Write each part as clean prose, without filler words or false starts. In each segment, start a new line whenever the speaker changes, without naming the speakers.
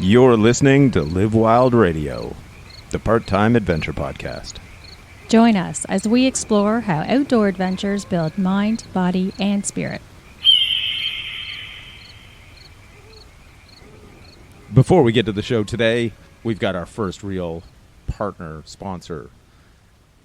You're listening to Live Wild Radio, the part-time adventure podcast.
Join us as we explore how outdoor adventures build mind, body, and spirit.
Before we get to the show today, we've got our first real partner sponsor,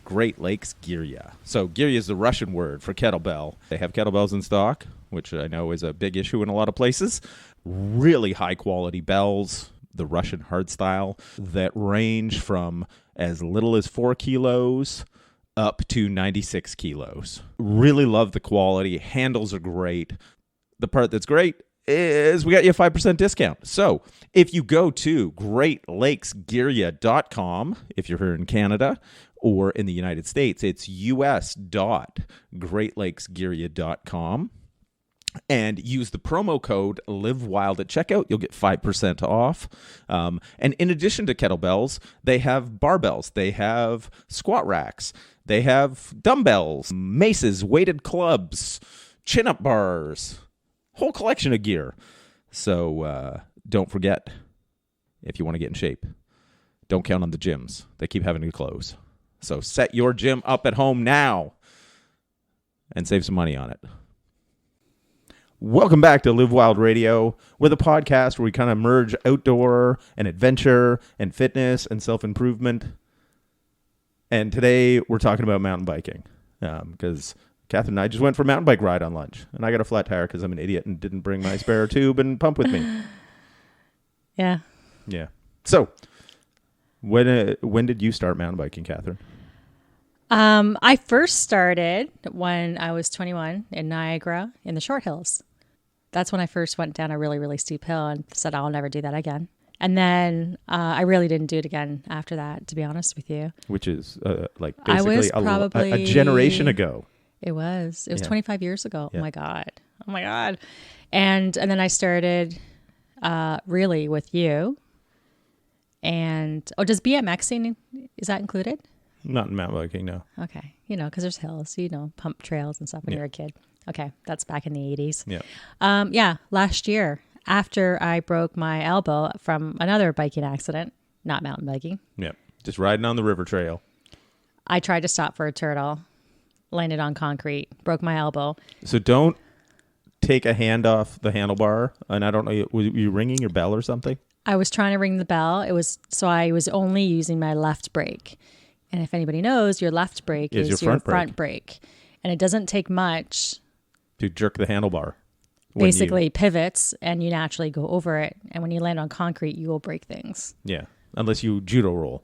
Great Lakes Girya. So Girya is the Russian word for kettlebell. They have kettlebells in stock, which I know is a big issue in a lot of places. Really high quality bells, the Russian hardstyle, that range from as little as 4 kilos up to 96 kilos. Really love the quality. Handles are great. The part that's great is we got you a 5% discount. So if you go to greatlakesgirya.com, if you're here in Canada or in the United States, it's us.greatlakesgirya.com. And use the promo code LiveWild at checkout. You'll get 5% off. And in addition to kettlebells, they have barbells. They have squat racks. They have dumbbells, maces, weighted clubs, chin-up bars, whole collection of gear. So don't forget, if you want to get in shape, don't count on the gyms. They keep having to close. So set your gym up at home now and save some money on it. Welcome back to Live Wild Radio. We're the podcast where we kind of merge outdoor and adventure and fitness and self-improvement. And today we're talking about mountain biking because Catherine and I just went for a mountain bike ride on lunch. And I got a flat tire because I'm an idiot and didn't bring my spare tube and pump with me.
Yeah.
So when did you start mountain biking, Catherine?
I first started when I was 21 in Niagara in the short hills. That's when I first went down a really, really steep hill and said, I'll never do that again. And then I really didn't do it again after that, to be honest with you.
Which is like basically
probably
a generation ago.
It was 25 years ago.
Yeah.
Oh my God. And then I started really with you. And, does BMXing, is that included?
Not in mountain biking, no.
Okay. Because there's hills, pump trails and stuff when you're a kid. Okay. That's back in the 80s.
Yeah.
Last year, after I broke my elbow from another biking accident, not mountain biking.
Yeah. Just riding on the river trail.
I tried to stop for a turtle, landed on concrete, broke my elbow.
So don't take a hand off the handlebar. And I don't know, were you ringing your bell or something?
I was trying to ring the bell. I was only using my left brake. And if anybody knows, your left brake is your front brake. And it doesn't take much
to jerk the handlebar.
Basically pivots and you naturally go over it. And when you land on concrete, you will break things.
Yeah. Unless you judo roll.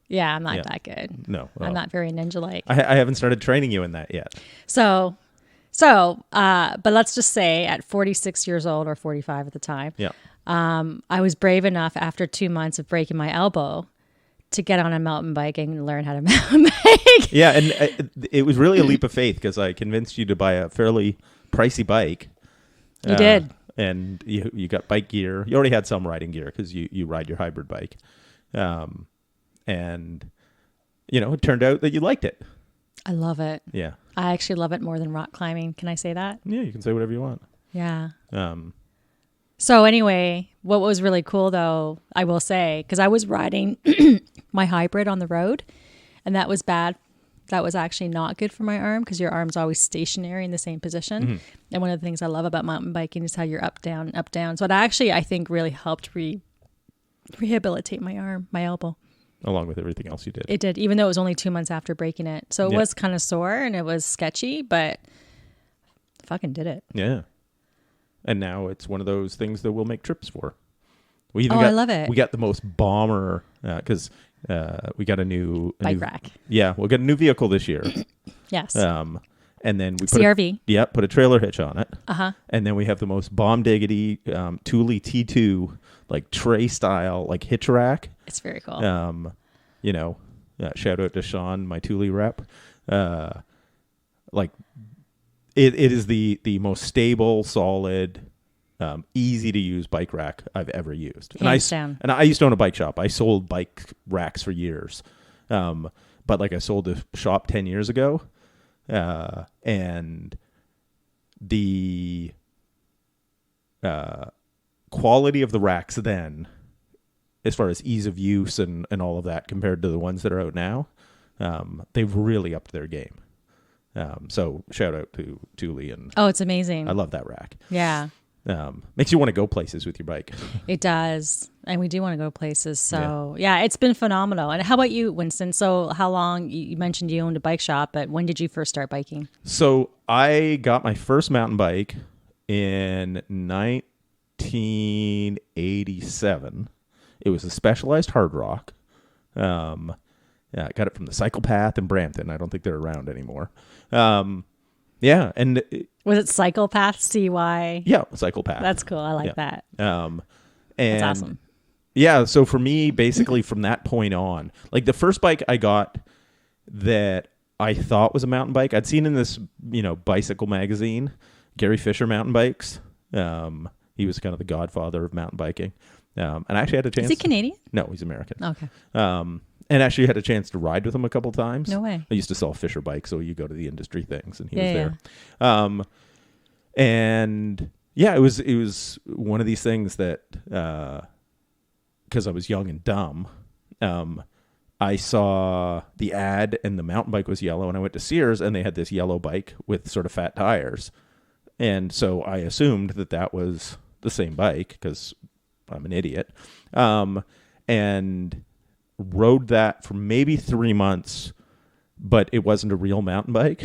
Yeah, I'm not that good.
No. Well,
I'm not very ninja-like.
I haven't started training you in that yet.
So, but let's just say at 46 years old or 45 at the time, I was brave enough after 2 months of breaking my elbow to get on a mountain bike and learn how to mountain bike.
Yeah, and it was really a leap of faith because I convinced you to buy a fairly pricey bike.
You did.
And you got bike gear. You already had some riding gear because you ride your hybrid bike. And, it turned out that you liked it.
I love it.
Yeah.
I actually love it more than rock climbing. Can I say that?
Yeah, you can say whatever you want.
Yeah. So anyway, what was really cool though, I will say, because I was riding my hybrid on the road and that was bad. That was actually not good for my arm because your arm's always stationary in the same position. Mm-hmm. And one of the things I love about mountain biking is how you're up, down, up, down. So it actually, I think, really helped rehabilitate my arm, my elbow.
Along with everything else you did.
It did, even though it was only 2 months after breaking it. So it was kind of sore and it was sketchy, but fucking did it.
Yeah. And now it's one of those things that we'll make trips for.
I love it.
We got the most bomber because we got a new
bike rack.
Yeah, we'll get a new vehicle this year.
Yes.
And then we
CRV.
Put a trailer hitch on it.
And
then we have the most bomb diggity Thule T2 like tray style like hitch rack.
It's very cool.
Shout out to Sean, my Thule rep. It is the most stable, solid, easy to use bike rack I've ever used.
Hands down.
And I used to own a bike shop. I sold bike racks for years. But I sold a shop 10 years ago. And the quality of the racks then as far as ease of use and all of that compared to the ones that are out now. They've really upped their game. So shout out to Thule, and
Oh, it's amazing.
I love that rack.
Yeah.
Makes you want to go places with your bike.
It does. And we do want to go places. So yeah, it's been phenomenal. And how about you, Winston? So how long, you mentioned you owned a bike shop, but when did you first start biking?
So I got my first mountain bike in 1987. It was a Specialized Hard Rock. Yeah, I got it from the Cycle Path in Brampton. I don't think they're around anymore. Yeah, and
was it Cycle Path CY?
Yeah, Cycle Path.
That's cool. I like that.
And
that's awesome.
Yeah, so for me, basically from that point on, like the first bike I got that I thought was a mountain bike, I'd seen in this, bicycle magazine, Gary Fisher mountain bikes. He was kind of the godfather of mountain biking. And I actually had a chance.
Is he Canadian?
No, he's American.
Okay.
And actually had a chance to ride with him a couple times.
No way.
I used to sell Fisher bikes, so you go to the industry things, and he was
Yeah.
there. And yeah, it was one of these things that because I was young and dumb, I saw the ad and the mountain bike was yellow, and I went to Sears and they had this yellow bike with sort of fat tires, and so I assumed that was the same bike because I'm an idiot, and rode that for maybe 3 months, but it wasn't a real mountain bike.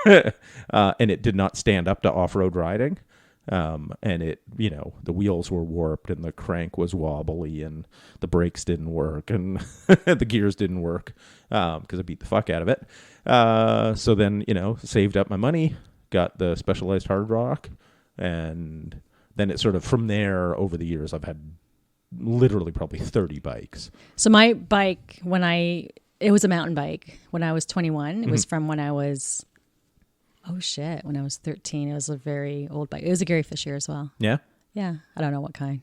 And it did not stand up to off-road riding. And it, the wheels were warped and the crank was wobbly and the brakes didn't work and the gears didn't work, because I beat the fuck out of it. So then, saved up my money, got the Specialized Hard Rock, and then it sort of, from there, over the years, I've had literally probably 30 bikes.
So my bike, it was a mountain bike when I was 21. It was from when I was, when I was 13. It was a very old bike. It was a Gary Fisher as well.
Yeah?
Yeah. I don't know what kind.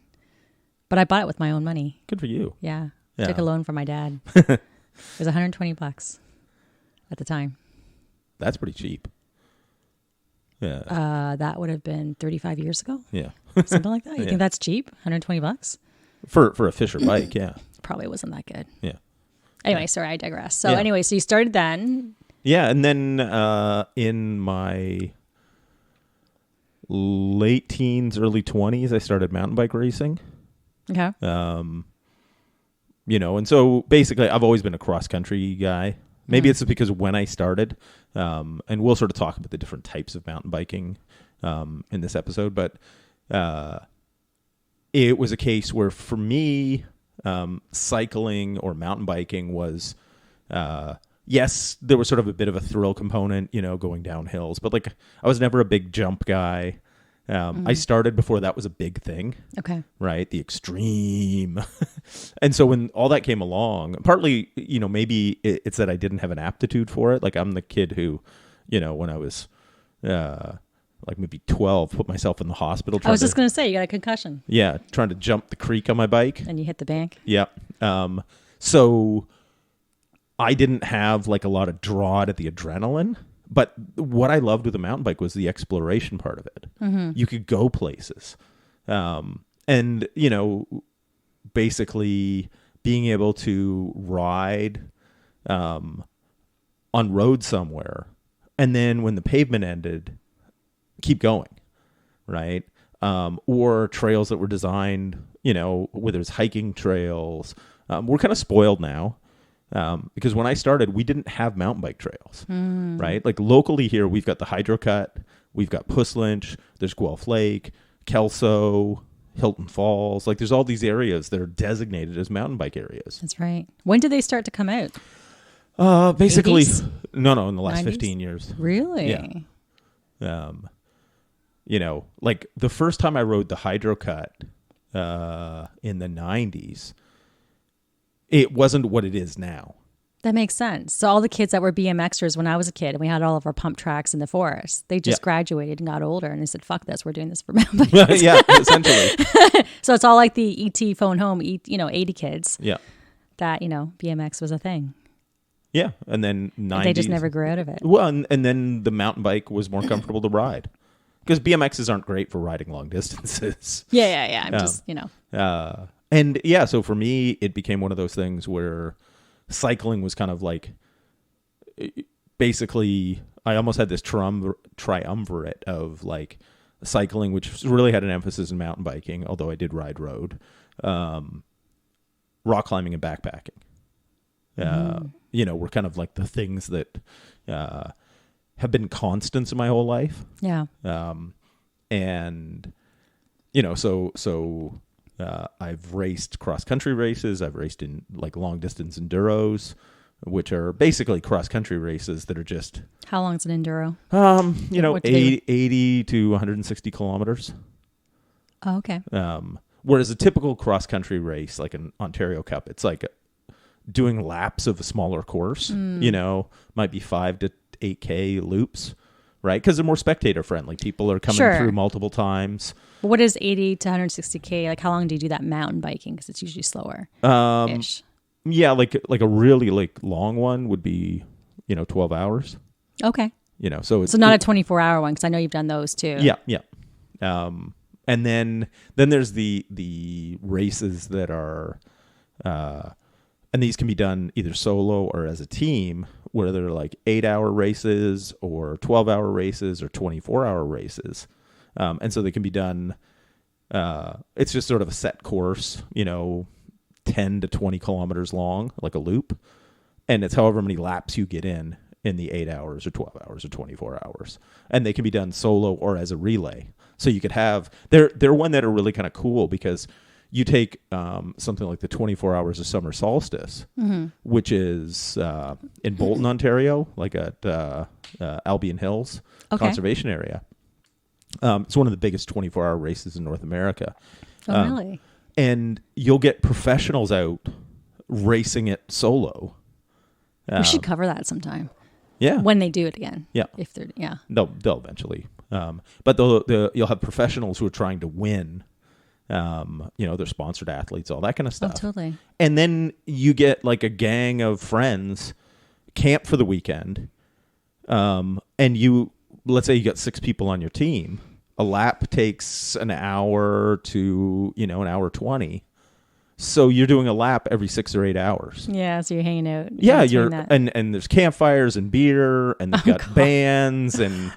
But I bought it with my own money.
Good for you.
Yeah.
Yeah.
Took a loan from my dad. It was $120 at the time.
That's pretty cheap. Yeah.
That would have been 35 years ago.
Yeah.
Something like that. You think that's cheap? $120?
For a Fisher bike, yeah.
Probably wasn't that good.
Yeah.
Anyway, sorry, I digress. So anyway, so you started then.
Yeah, and then in my late teens, early 20s, I started mountain bike racing.
Okay.
And so basically I've always been a cross-country guy. Maybe it's because when I started, and we'll sort of talk about the different types of mountain biking in this episode, but it was a case where for me, cycling or mountain biking was, yes, there was sort of a bit of a thrill component, going down hills, but like I was never a big jump guy. I started before that was a big thing. Okay. Right? The extreme. And so when all that came along, partly, maybe it's that I didn't have an aptitude for it. Like I'm the kid who, when I was like maybe 12, put myself in the hospital.
I was just going to say, you got a concussion.
Yeah. Trying to jump the creek on my bike.
And you hit the bank.
Yeah. So I didn't have like a lot of draw to the adrenaline. But what I loved with a mountain bike was the exploration part of it. Mm-hmm. You could go places. And, basically being able to ride on road somewhere. And then when the pavement ended, keep going, right? Or trails that were designed, whether it's hiking trails. We're kind of spoiled now. Because when I started, we didn't have mountain bike trails, right? Like locally here, we've got the Hydro Cut, we've got Puss Lynch, there's Guelph Lake, Kelso, Hilton Falls. Like there's all these areas that are designated as mountain bike areas.
That's right. When did they start to come out?
Basically,
80s?
No, in the last
90s?
15 years.
Really?
Yeah. Like the first time I rode the Hydro Cut in the 90s, it wasn't what it is now.
That makes sense. So all the kids that were BMXers when I was a kid and we had all of our pump tracks in the forest, they just graduated and got older and they said, fuck this, we're doing this for mountain bikes.
Yeah, essentially.
So it's all like the ET phone home, 80 kids.
Yeah.
That, BMX was a thing.
Yeah, and then 90s.
They just never grew out of it.
Well, and then the mountain bike was more comfortable to ride. Because BMXs aren't great for riding long distances.
Yeah. I'm just,
And yeah, so for me, it became one of those things where cycling was kind of like, basically, I almost had this triumvirate of like cycling, which really had an emphasis in mountain biking, although I did ride road, rock climbing and backpacking. Were kind of like the things that have been constants in my whole life.
Yeah.
And I've raced cross country races. I've raced in like long distance enduros, which are basically cross country races that are just.
How long is an enduro?
80 to 160 kilometers.
Oh, okay.
Whereas a typical cross country race, like an Ontario Cup, it's like doing laps of a smaller course. Might be 5 to 8K loops, right? Because they're more spectator friendly. People are coming through multiple times.
What is 80 to 160K? Like, how long do you do that mountain biking? Because it's usually slower. Ish.
Yeah, like a really like long one would be, 12 hours.
Okay.
So it's
not a 24-hour one, because I know you've done those too.
Yeah. And then there's the races that are, and these can be done either solo or as a team, where they're like 8-hour races or 12-hour races or 24-hour races. And so they can be done, it's just sort of a set course, 10 to 20 kilometers long, like a loop. And it's however many laps you get in the 8 hours or 12 hours or 24 hours. And they can be done solo or as a relay. So you could have, they're one that are really kind of cool, because you take something like the 24 hours of summer solstice, which is in Bolton, Ontario, like at Albion Hills Conservation Area. It's one of the biggest 24-hour races in North America.
Oh, really?
And you'll get professionals out racing it solo.
We should cover that sometime.
Yeah.
When they do it again.
Yeah.
If they're, yeah.
They'll eventually. But you'll have professionals who are trying to win. They're sponsored athletes, all that kind of stuff.
Oh, totally.
And then you get like a gang of friends camp for the weekend. And let's say you got 6 people on your team. A lap takes an hour to, an hour 20. So you're doing a lap every 6 or 8 hours.
Yeah, so you're hanging out.
Yeah, and there's campfires and beer, and they've got bands, and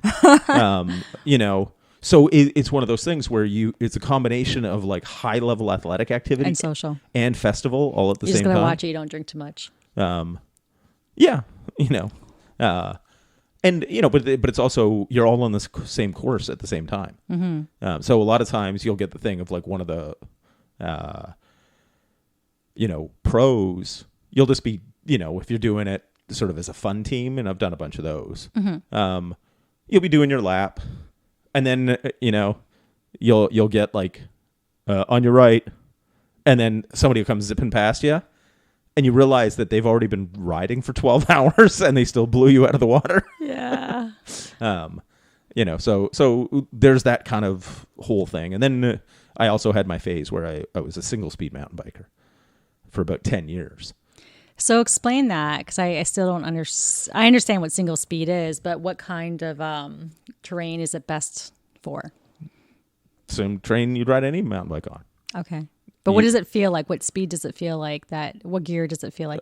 so it's one of those things where it's a combination of like high level athletic activity
and social
and festival all at the
you're
same time.
You're just gonna watch it. You don't drink too much.
And but it's also, you're all on the same course at the same time. Mm-hmm. So a lot of times you'll get the thing of like one of the pros. You'll just be, if you're doing it sort of as a fun team, and I've done a bunch of those. Mm-hmm. You'll be doing your lap, and then you'll get like on your right, and then somebody will come zipping past you. And you realize that they've already been riding for 12 hours and they still blew you out of the water.
Yeah.
So there's that kind of whole thing. And then I also had my phase where I was a single speed mountain biker for about 10 years.
So explain that, because I still don't understand. I understand what single speed is, but what kind of terrain is it best for?
Same terrain you'd ride any mountain bike on.
Okay. But what does it feel like? What speed does it feel like? What gear does it feel like?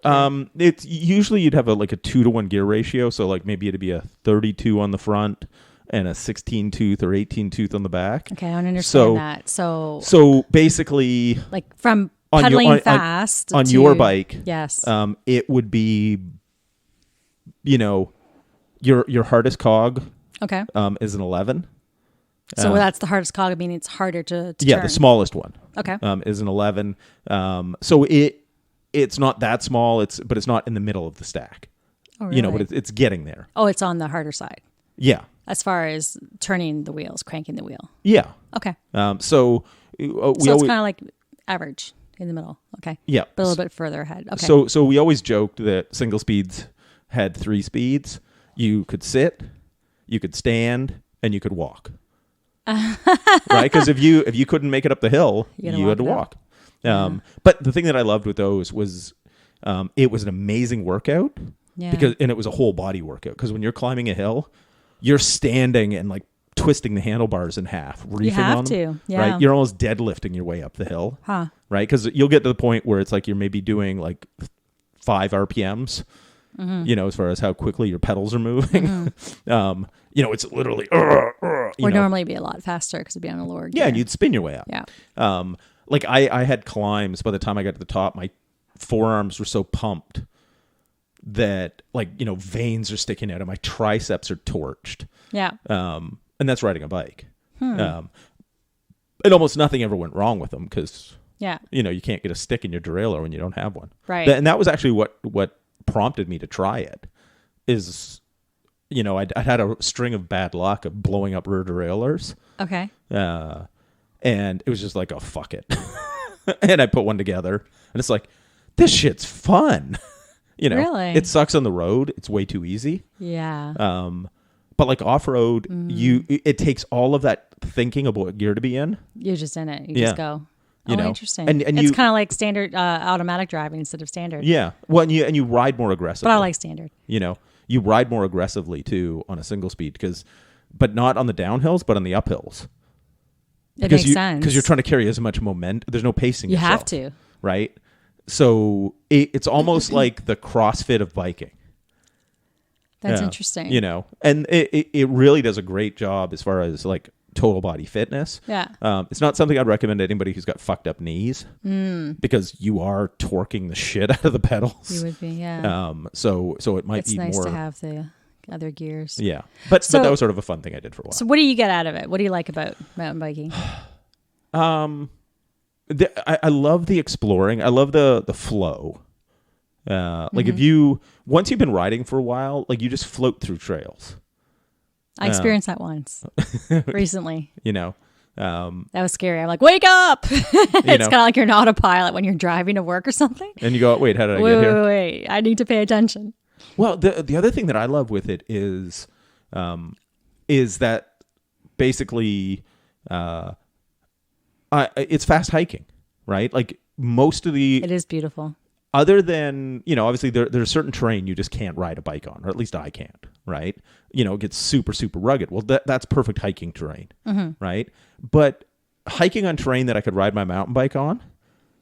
It's usually you'd have a 2-to-1 gear ratio. So like maybe it'd be a 32 on the front and a 16 tooth or 18 tooth on the back.
Okay, I don't understand that.
So basically,
like from pedaling fast
on your bike,
yes,
it would be, your hardest cog. Okay. Is an 11.
So that's the hardest cog. I mean, it's harder to
yeah,
turn.
the smallest one.
Okay.
Is an 11. So it's not that small. But it's not in the middle of the stack.
Oh, really?
But it's getting there.
Oh, it's on the harder side.
Yeah.
As far as turning the wheels, cranking the wheel.
Yeah.
Okay.
So
it's kind of like average in the middle. Okay.
Yeah.
But a little bit further ahead. Okay.
So we always joked that single speeds had 3 speeds. You could sit, you could stand, and you could walk. Right? Because if you couldn't make it up the hill, you had to walk. But the thing that I loved with those was it was an amazing workout.
Yeah.
And it was a whole body workout. Because when you're climbing a hill, you're standing and like twisting the handlebars in half, reefing
You have
on them,
to, yeah.
right? You're almost deadlifting your way up the hill,
Huh.
right? Because you'll get to the point where it's like you're maybe doing like 5 RPMs, as far as how quickly your pedals are moving. It's literally,
Would normally be a lot faster because it'd be on a lower gear.
yeah, and you'd spin your way up.
Yeah.
Like I had climbs, by the time I got to the top, my forearms were so pumped that veins are sticking out and my triceps are torched.
Yeah.
And that's riding a bike. And almost nothing ever went wrong with them because, you can't get a stick in your derailleur when you don't have one.
Right.
And that was actually what prompted me to try it is, I'd had a string of bad luck of blowing up rear derailleurs.
Okay.
And it was just like, oh, fuck it. And I put one together and it's like, this shit's fun.
Really?
It sucks on the road. It's way too easy.
Yeah.
But like off-road, it takes all of that thinking of what gear to be in.
You're just in it. You just go. Interesting.
And
it's kind of like standard automatic driving instead of standard.
Yeah. Well, and you ride more aggressively.
But I like standard.
You ride more aggressively too on a single speed but not on the downhills, but on the uphills.
It makes sense.
Because you're trying to carry as much momentum. There's no pacing.
You
yourself,
have to.
Right? So it's almost like the CrossFit of biking.
That's interesting.
And it really does a great job as far as like total body fitness.
Yeah.
It's not something I'd recommend to anybody who's got fucked up knees because you are torquing the shit out of the pedals.
You would be, yeah.
So it might be more.
It's nice to have the other gears.
Yeah. But that was sort of a fun thing I did for a while.
So what do you get out of it? What do you like about mountain biking?
I love the exploring. I love the flow. Like once you've been riding for a while, like you just float through trails.
I experienced that once recently. That was scary. I'm like, wake up! It's kind of like you're an autopilot when you're driving to work or something.
And you go, wait, how did I get here?
Wait, I need to pay attention.
Well, the other thing that I love with it is that basically it's fast hiking, right? Like most of
it is beautiful.
Other than, obviously there's certain terrain you just can't ride a bike on, or at least I can't, right? It gets super, super rugged. Well, that's perfect hiking terrain, right? But hiking on terrain that I could ride my mountain bike on,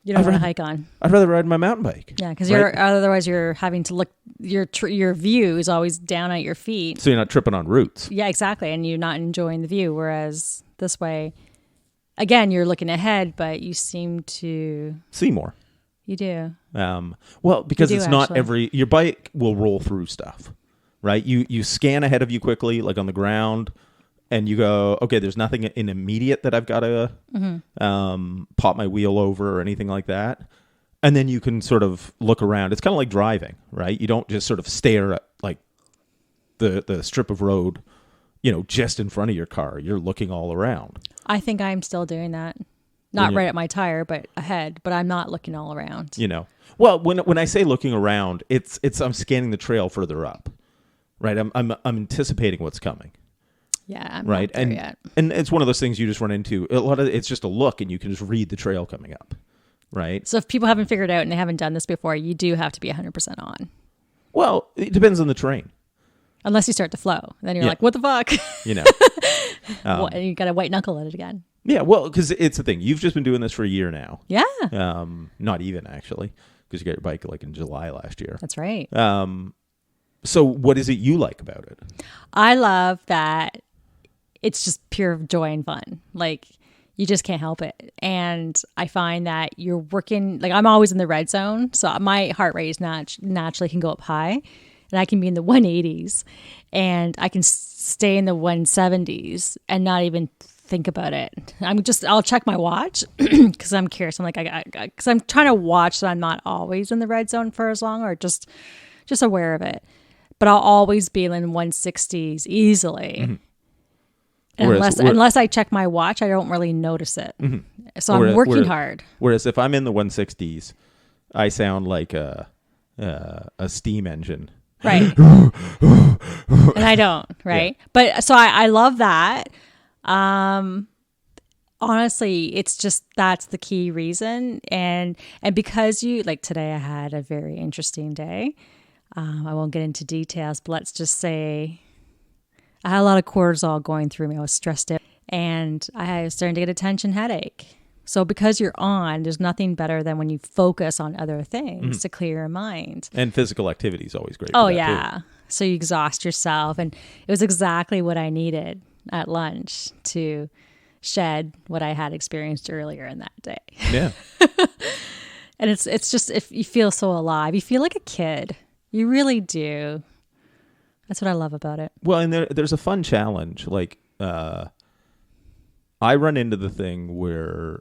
you don't want to hike on.
I'd rather ride my mountain bike.
Yeah, because otherwise you're having to look. Your view is always down at your feet,
so you're not tripping on roots.
Yeah, exactly, and you're not enjoying the view. Whereas this way, again, you're looking ahead, but you seem to
see more.
You do.
Well, because it's not your bike will roll through stuff, right? You scan ahead of you quickly, like on the ground, and you go, okay, there's nothing in immediate that I've got to pop my wheel over or anything like that. And then you can sort of look around. It's kind of like driving, right? You don't just sort of stare at like the strip of road, just in front of your car. You're looking all around. I
think I'm still doing that. Not right at my tire, but ahead. But I'm not looking all around.
Well, when I say looking around, it's I'm scanning the trail further up, right? I'm anticipating what's coming.
Yeah, I'm
right.
Not there yet.
And it's one of those things you just run into. A lot of it's just a look, and you can just read the trail coming up, right?
So if people haven't figured out and they haven't done this before, you do have to be 100% on.
Well, it depends on the terrain.
Unless you start to flow, then you're like, "What the fuck?" And you got to white knuckle it again.
Yeah, well, because it's the thing. You've just been doing this for a year now.
Yeah.
Not even, actually, because you got your bike like in July last year.
That's right.
So what is it you like about it?
I love that it's just pure joy and fun. Like, you just can't help it. And I find that you're working, like I'm always in the red zone. So my heart rate is naturally can go up high. And I can be in the 180s. And I can stay in the 170s and not even think about it. I'll check my watch because I'm curious. I'm like, because I'm trying to watch that I'm not always in the red zone for as long, or just aware of it. But I'll always be in 160s easily. Mm-hmm. Unless I check my watch, I don't really notice it. Mm-hmm. So I'm working hard.
Whereas if I'm in the 160s, I sound like a steam engine.
Right. And I don't, right? Yeah. But so I love that. Honestly, it's just, that's the key reason. And because like today I had a very interesting day. I won't get into details, but let's just say I had a lot of cortisol going through me. I was stressed out, and I was starting to get a tension headache. So because you're on, there's nothing better than when you focus on other things to clear your mind.
And physical activity is always great.
Oh,
for that
yeah.
too.
So you exhaust yourself. And it was exactly what I needed at lunch to shed what I had experienced earlier in that day.
Yeah.
And it's just, if you feel so alive, you feel like a kid. You really do. That's what I love about it.
Well, and there's a fun challenge. Like, I run into the thing where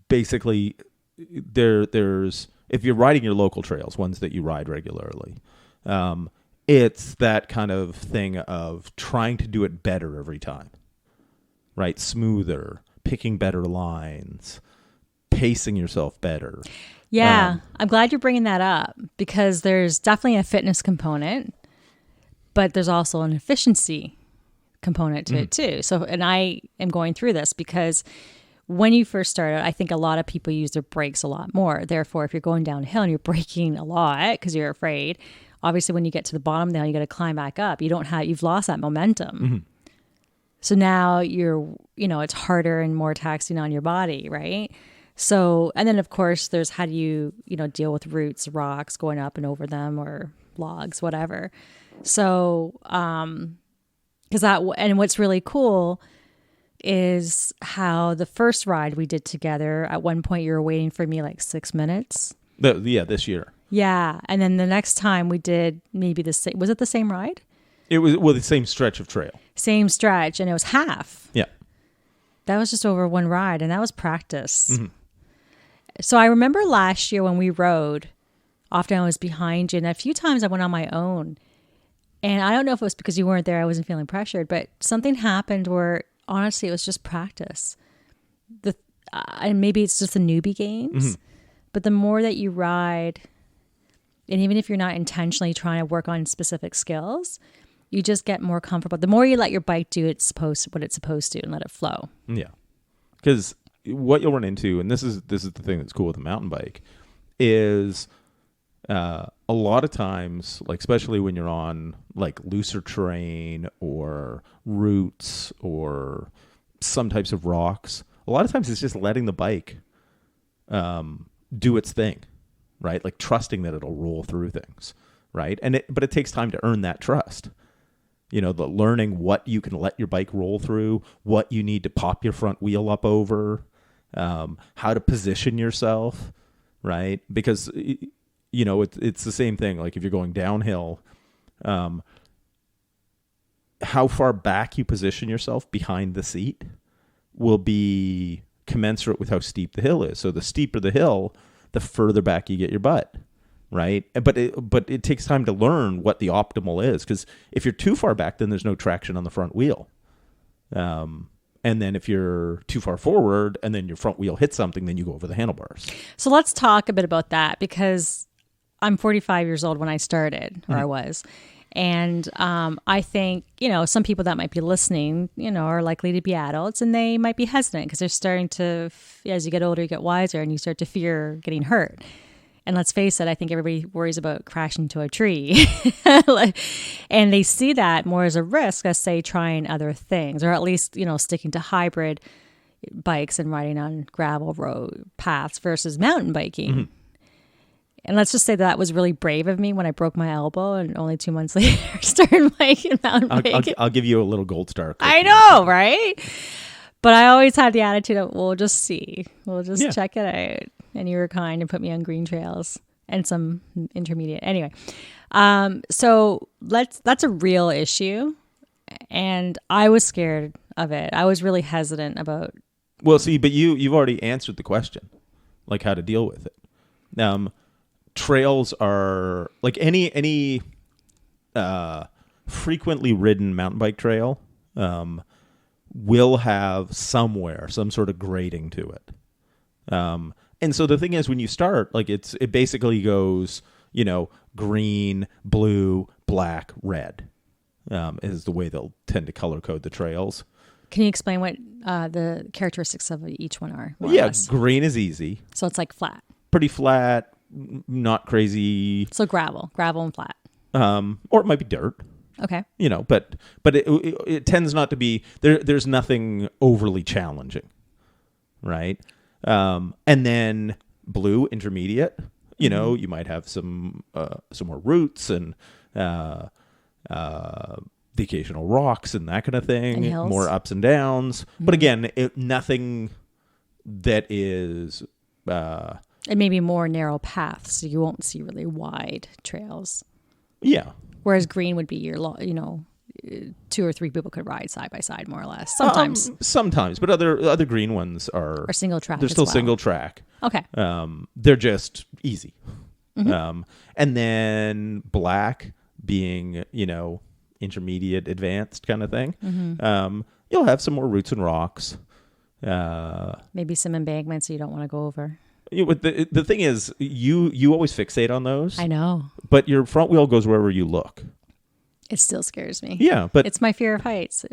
basically there's if you're riding your local trails, ones that you ride regularly, it's that kind of thing of trying to do it better every time, right? Smoother, picking better lines, pacing yourself better.
Yeah, I'm glad you're bringing that up because there's definitely a fitness component, but there's also an efficiency component to it too. So, and I am going through this because when you first start out, I think a lot of people use their brakes a lot more. Therefore, if you're going downhill and you're braking a lot because you're afraid, obviously when you get to the bottom now, you got to climb back up. You've lost that momentum. So now it's harder and more taxing on your body, right? So, and then of course there's how do you deal with roots, rocks, going up and over them, or logs, whatever. So, and what's really cool is how the first ride we did together, at one point you were waiting for me like 6 minutes.
This year.
Yeah. And then the next time we did maybe was it the same ride?
It was, the same stretch of trail.
Same stretch, and it was half.
Yeah.
That was just over one ride, and that was practice. So I remember last year when we rode, often I was behind you, and a few times I went on my own. And I don't know if it was because you weren't there, I wasn't feeling pressured, but something happened where honestly it was just practice. And maybe it's just the newbie games, but the more that you ride, and even if you're not intentionally trying to work on specific skills, you just get more comfortable. The more you let your bike do what it's supposed to and let it flow.
Yeah. Because what you'll run into, and this is the thing that's cool with a mountain bike, is a lot of times, like especially when you're on like looser terrain or roots or some types of rocks, a lot of times it's just letting the bike do its thing, right? Like trusting that it'll roll through things, right? But it takes time to earn that trust. The learning what you can let your bike roll through, what you need to pop your front wheel up over, how to position yourself, right? Because it's the same thing. Like if you're going downhill, how far back you position yourself behind the seat will be commensurate with how steep the hill is. So the steeper the hill, the further back you get your butt, right? But it takes time to learn what the optimal is, because if you're too far back, then there's no traction on the front wheel. And then if you're too far forward and then your front wheel hits something, then you go over the handlebars.
So let's talk a bit about that, because I'm 45 years old when I started, or I was. And I think, some people that might be listening, are likely to be adults, and they might be hesitant because they're starting to, as you get older, you get wiser and you start to fear getting hurt. And let's face it, I think everybody worries about crashing into a tree. And they see that more as a risk as, say, trying other things, or at least, sticking to hybrid bikes and riding on gravel road paths versus mountain biking. And let's just say that was really brave of me when I broke my elbow and only 2 months later started mountain biking.
I'll give you a little gold star.
I know, right? But I always had the attitude of, we'll just see. We'll just check it out. And you were kind and put me on green trails and some intermediate. Anyway, so that's a real issue. And I was scared of it. I was really hesitant about.
Well, see, but you've already answered the question, like how to deal with it. Trails are like any frequently ridden mountain bike trail will have somewhere some sort of grading to it. And so the thing is, when you start, like it basically goes, green, blue, black, red, is the way they'll tend to color code the trails.
Can you explain what the characteristics of each one are?
Yeah, green is easy.
So it's like flat.
Pretty flat, not crazy.
So gravel and flat.
Or it might be dirt.
Okay.
But it tends not to be there. There's nothing overly challenging, right? And then blue intermediate. You might have some more roots and the occasional rocks and that kind of thing.
And hills.
More ups and downs, but again, nothing that is.
It may be more narrow paths, so you won't see really wide trails.
Yeah.
Whereas green would be your, 2 or 3 people could ride side by side, more or less. Sometimes.
Sometimes, but other green ones are
single track.
They're still single track.
Okay.
They're just easy. And then black being, intermediate, advanced kind of thing. You'll have some more roots and rocks.
Maybe some embankments so you don't want to go over.
The thing is, you always fixate on those.
I know.
But your front wheel goes wherever you look.
It still scares me.
Yeah, but
it's my fear of heights,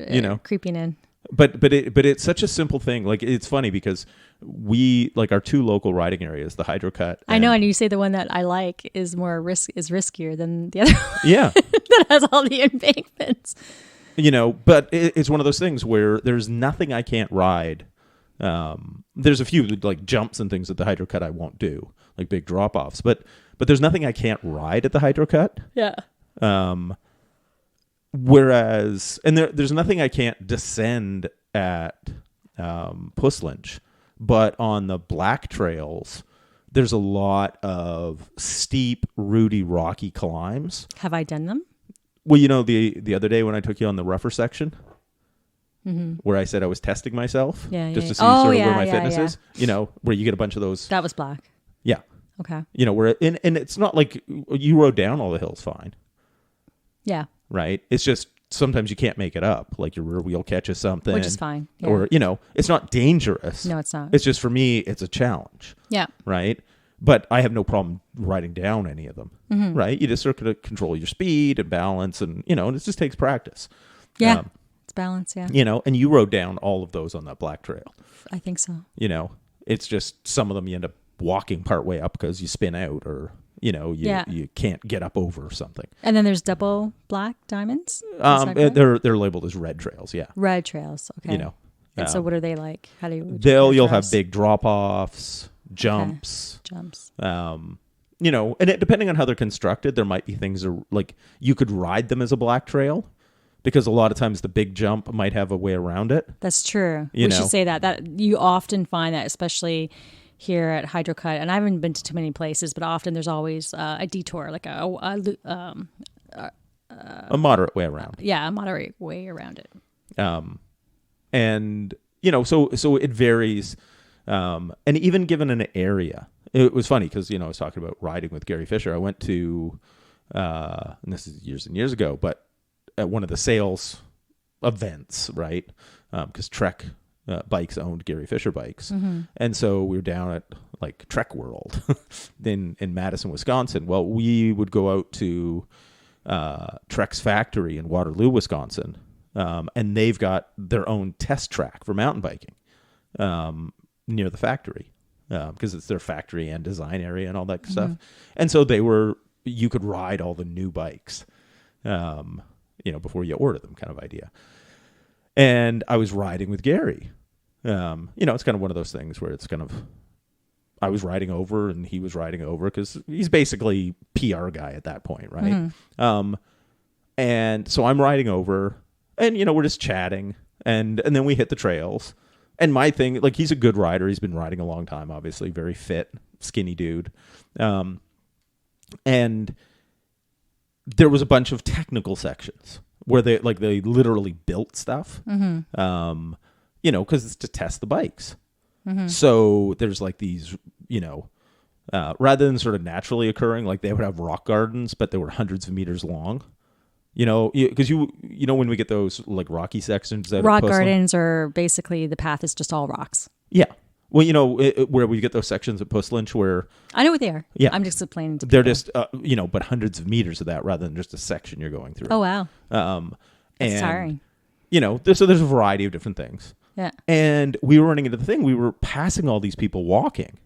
creeping in.
But it's such a simple thing. Like, it's funny because we, like, our 2 local riding areas, the Hydro Cut.
I know, and you say the one that I like is riskier than the other one.
Yeah.
That has all the embankments.
But it's one of those things where there's nothing I can't ride. There's a few like jumps and things at the Hydro Cut I won't do, like big drop offs. But there's nothing I can't ride at the Hydro Cut.
Yeah.
Whereas, and there's nothing I can't descend at Puslinch, but on the black trails, there's a lot of steep, rooty, rocky climbs.
Have I done them?
Well, the other day when I took you on the rougher section, where I said I was testing myself, just to see where my fitness is, where you get a bunch of those.
That was black.
Yeah.
Okay.
Where and it's not like you rode down all the hills fine.
Yeah.
Right. It's just sometimes you can't make it up. Like your rear wheel catches something,
which is fine. Yeah.
Or it's not dangerous.
No, it's not.
It's just, for me, it's a challenge.
Yeah.
Right. But I have no problem riding down any of them. Right. You just sort of control your speed and balance, and and it just takes practice.
Yeah. It's balance. Yeah.
And you rode down all of those on that black trail.
I think so.
It's just some of them you end up walking part way up because you spin out, or you can't get up over something.
And then there's double black diamonds.
They're labeled as red trails. Yeah.
Red trails. Okay. And so what are they like? How do you?
You'll have big drop offs, jumps.
Okay. Jumps.
And depending on how they're constructed, there might be things like you could ride them as a black trail, because a lot of times the big jump might have a way around it.
That's true. We should say that you often find that, especially here at Hydro Cut, and I haven't been to too many places, but often there's always a detour, like a
moderate way around.
Yeah, a moderate way around it.
And so it varies. And even given an area, it was funny because I was talking about riding with Gary Fisher. I went to, and this is years and years ago, but at one of the sales events, right? Because Trek Bikes owned Gary Fisher Bikes. And so we were down at like Trek World in Madison, Wisconsin. Well, we would go out to Trek's factory in Waterloo, Wisconsin, and they've got their own test track for mountain biking near the factory, because it's their factory and design area and all that stuff. And so you could ride all the new bikes, before you order them, kind of idea. And I was riding with Gary. It's kind of one of those things where it's kind of, I was riding over and he was riding over, because he's basically PR guy at that point, right? And so I'm riding over, and we're just chatting, and then we hit the trails. And my thing, like, he's a good rider. He's been riding a long time, obviously, very fit, skinny dude. And there was a bunch of technical sections where they literally built stuff, because it's to test the bikes. So there's like these, rather than sort of naturally occurring, like they would have rock gardens, but they were hundreds of meters long. Because when we get those like rocky sections,
rock gardens are basically, the path is just all rocks.
Yeah. Well, where we get those sections at Puslinch where... I
know what they are.
Yeah.
I'm just explaining to people.
They're just, but hundreds of meters of that rather than just a section you're going through.
Oh, wow.
That's
tiring.
So there's a variety of different things.
Yeah.
And we were running into the thing. We were passing all these people walking,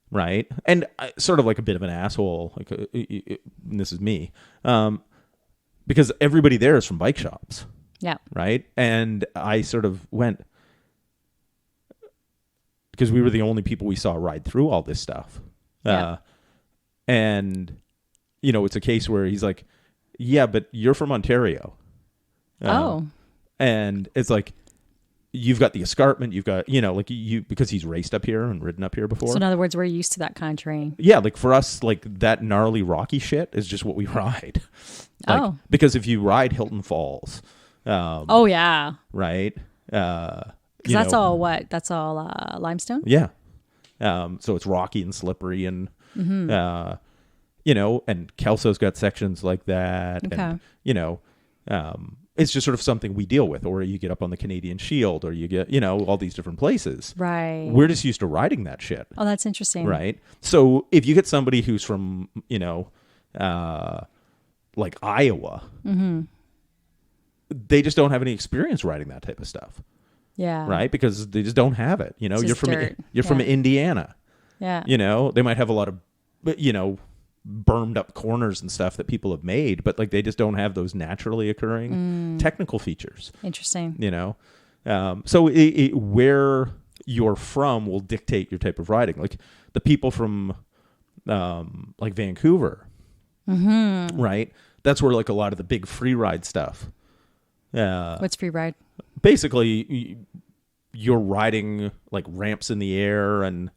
right? And sort of like a bit of an asshole, like and this is me. because everybody there is from bike shops.
Yeah.
Right. And I sort of went, because we were the only people we saw ride through all this stuff.
Yeah.
And, you know, it's a case where he's like, yeah, but you're from Ontario. And it's like, you've got the escarpment, you've got, you know, like because he's raced up here and ridden up here before.
So in other words, we're used to that kind of terrain.
Yeah. Like for us, like that gnarly rocky shit is just what we ride. Like, because if you ride Hilton Falls,
yeah.
right.
Because that's all what? That's all limestone?
Yeah. So it's rocky and slippery and, you know, and Kelso's got sections like that.
Okay.
And, you know, it's just sort of something we deal with. Or you get up on the Canadian Shield, or you get, you know, all these different places.
Right.
We're just used to riding that shit.
Oh, that's interesting.
Right. So if you get somebody who's from, you know, like Iowa, they just don't have any experience riding that type of stuff.
Yeah.
Right. Because they just don't have it. You know,
It's
you're from Indiana.
Yeah.
You know, they might have a lot of, you know, bermed up corners and stuff that people have made, but like they just don't have those naturally occurring technical features.
Interesting.
You know, so where you're from will dictate your type of riding. Like the people from like Vancouver, right? That's where like a lot of the big free ride stuff.
What's free ride?
Basically, you're riding like ramps in the air and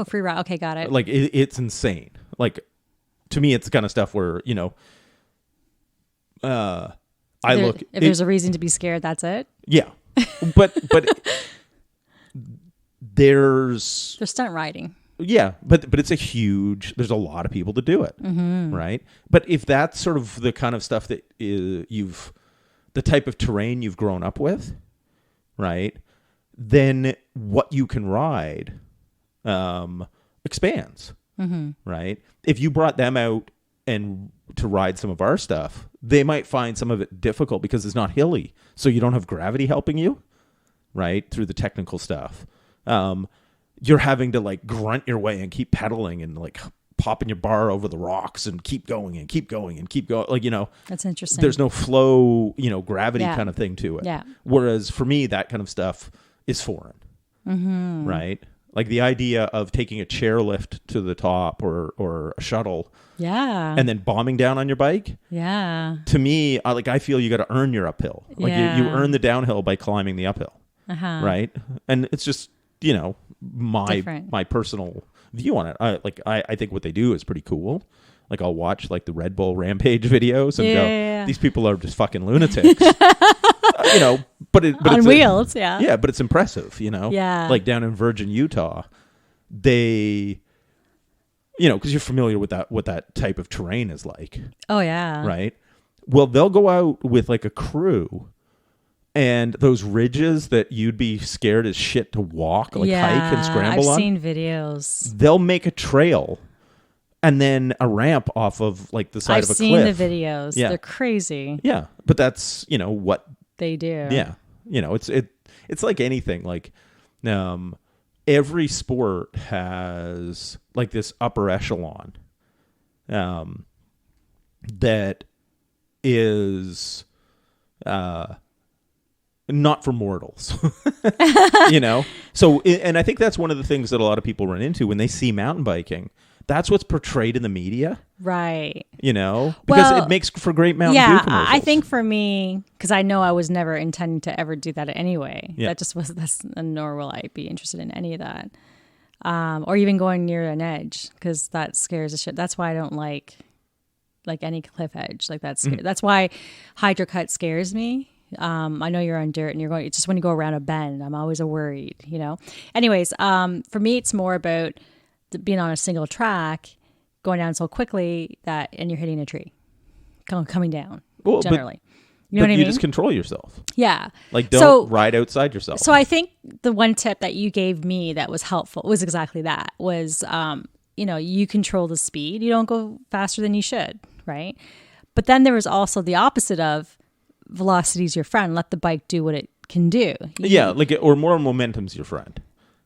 free ride. Okay, got it.
like it's insane. Like to me, it's the kind of stuff where, you know, if
there's a reason to be scared, that's it.
Yeah, but there's
stunt riding.
Yeah, but it's there's a lot of people to do it, right? But if that's sort of the kind of stuff that the type of terrain you've grown up with, right? Then what you can ride expands, right? If you brought them out and to ride some of our stuff, they might find some of it difficult because it's not hilly, so you don't have gravity helping you, right? Through the technical stuff, you're having to like grunt your way and keep pedaling and like popping your bar over the rocks and keep going and keep going and keep going. Like, you know,
that's interesting.
There's no flow, you know, gravity kind of thing to it.
Yeah.
Whereas for me, that kind of stuff is foreign, right? Like the idea of taking a chairlift to the top or a shuttle, and then bombing down on your bike.
Yeah.
To me, I feel you got to earn your uphill. Like you earn the downhill by climbing the uphill, right? And it's just, you know, my personal view on it. I think what they do is pretty cool. Like I'll watch like the Red Bull Rampage videos and go, these people are just fucking lunatics. You know, but
on wheels,
yeah, but it's impressive, you know.
Yeah,
like down in Virgin, Utah, they, you know, because you're familiar with what that type of terrain is like.
Oh yeah,
right. Well, they'll go out with like a crew, and those ridges that you'd be scared as shit to walk, like hike and scramble on.
I've seen videos.
They'll make a trail. And then a ramp off of like the side of a cliff.
I've seen the videos. Yeah. They're crazy.
Yeah. But that's, you know, what
they do.
Yeah. You know, it's like anything. Like every sport has like this upper echelon that is not for mortals. You know? So, and I think that's one of the things that a lot of people run into when they see mountain biking. That's what's portrayed in the media. Right. You know, because it makes for great Mountain Dew commercials.
I think for me, because I know I was never intending to ever do that anyway. Yeah. Nor will I be interested in any of that. Or even going near an edge, because that scares the shit. That's why I don't like any cliff edge. Like that's That's why hydro cut scares me. I know you're on dirt and it's just when you go around a bend, I'm always worried, you know. Anyways, for me, it's more about being on a single track, going down so quickly and you're hitting a tree, coming down. Well, generally, you know what I mean. You
just control yourself.
Yeah,
like don't ride outside yourself.
So I think the one tip that you gave me that was helpful was exactly that. Was you know, you control the speed. You don't go faster than you should, right? But then there was also the opposite of velocity's your friend. Let the bike do what it can do.
Or more momentum's your friend.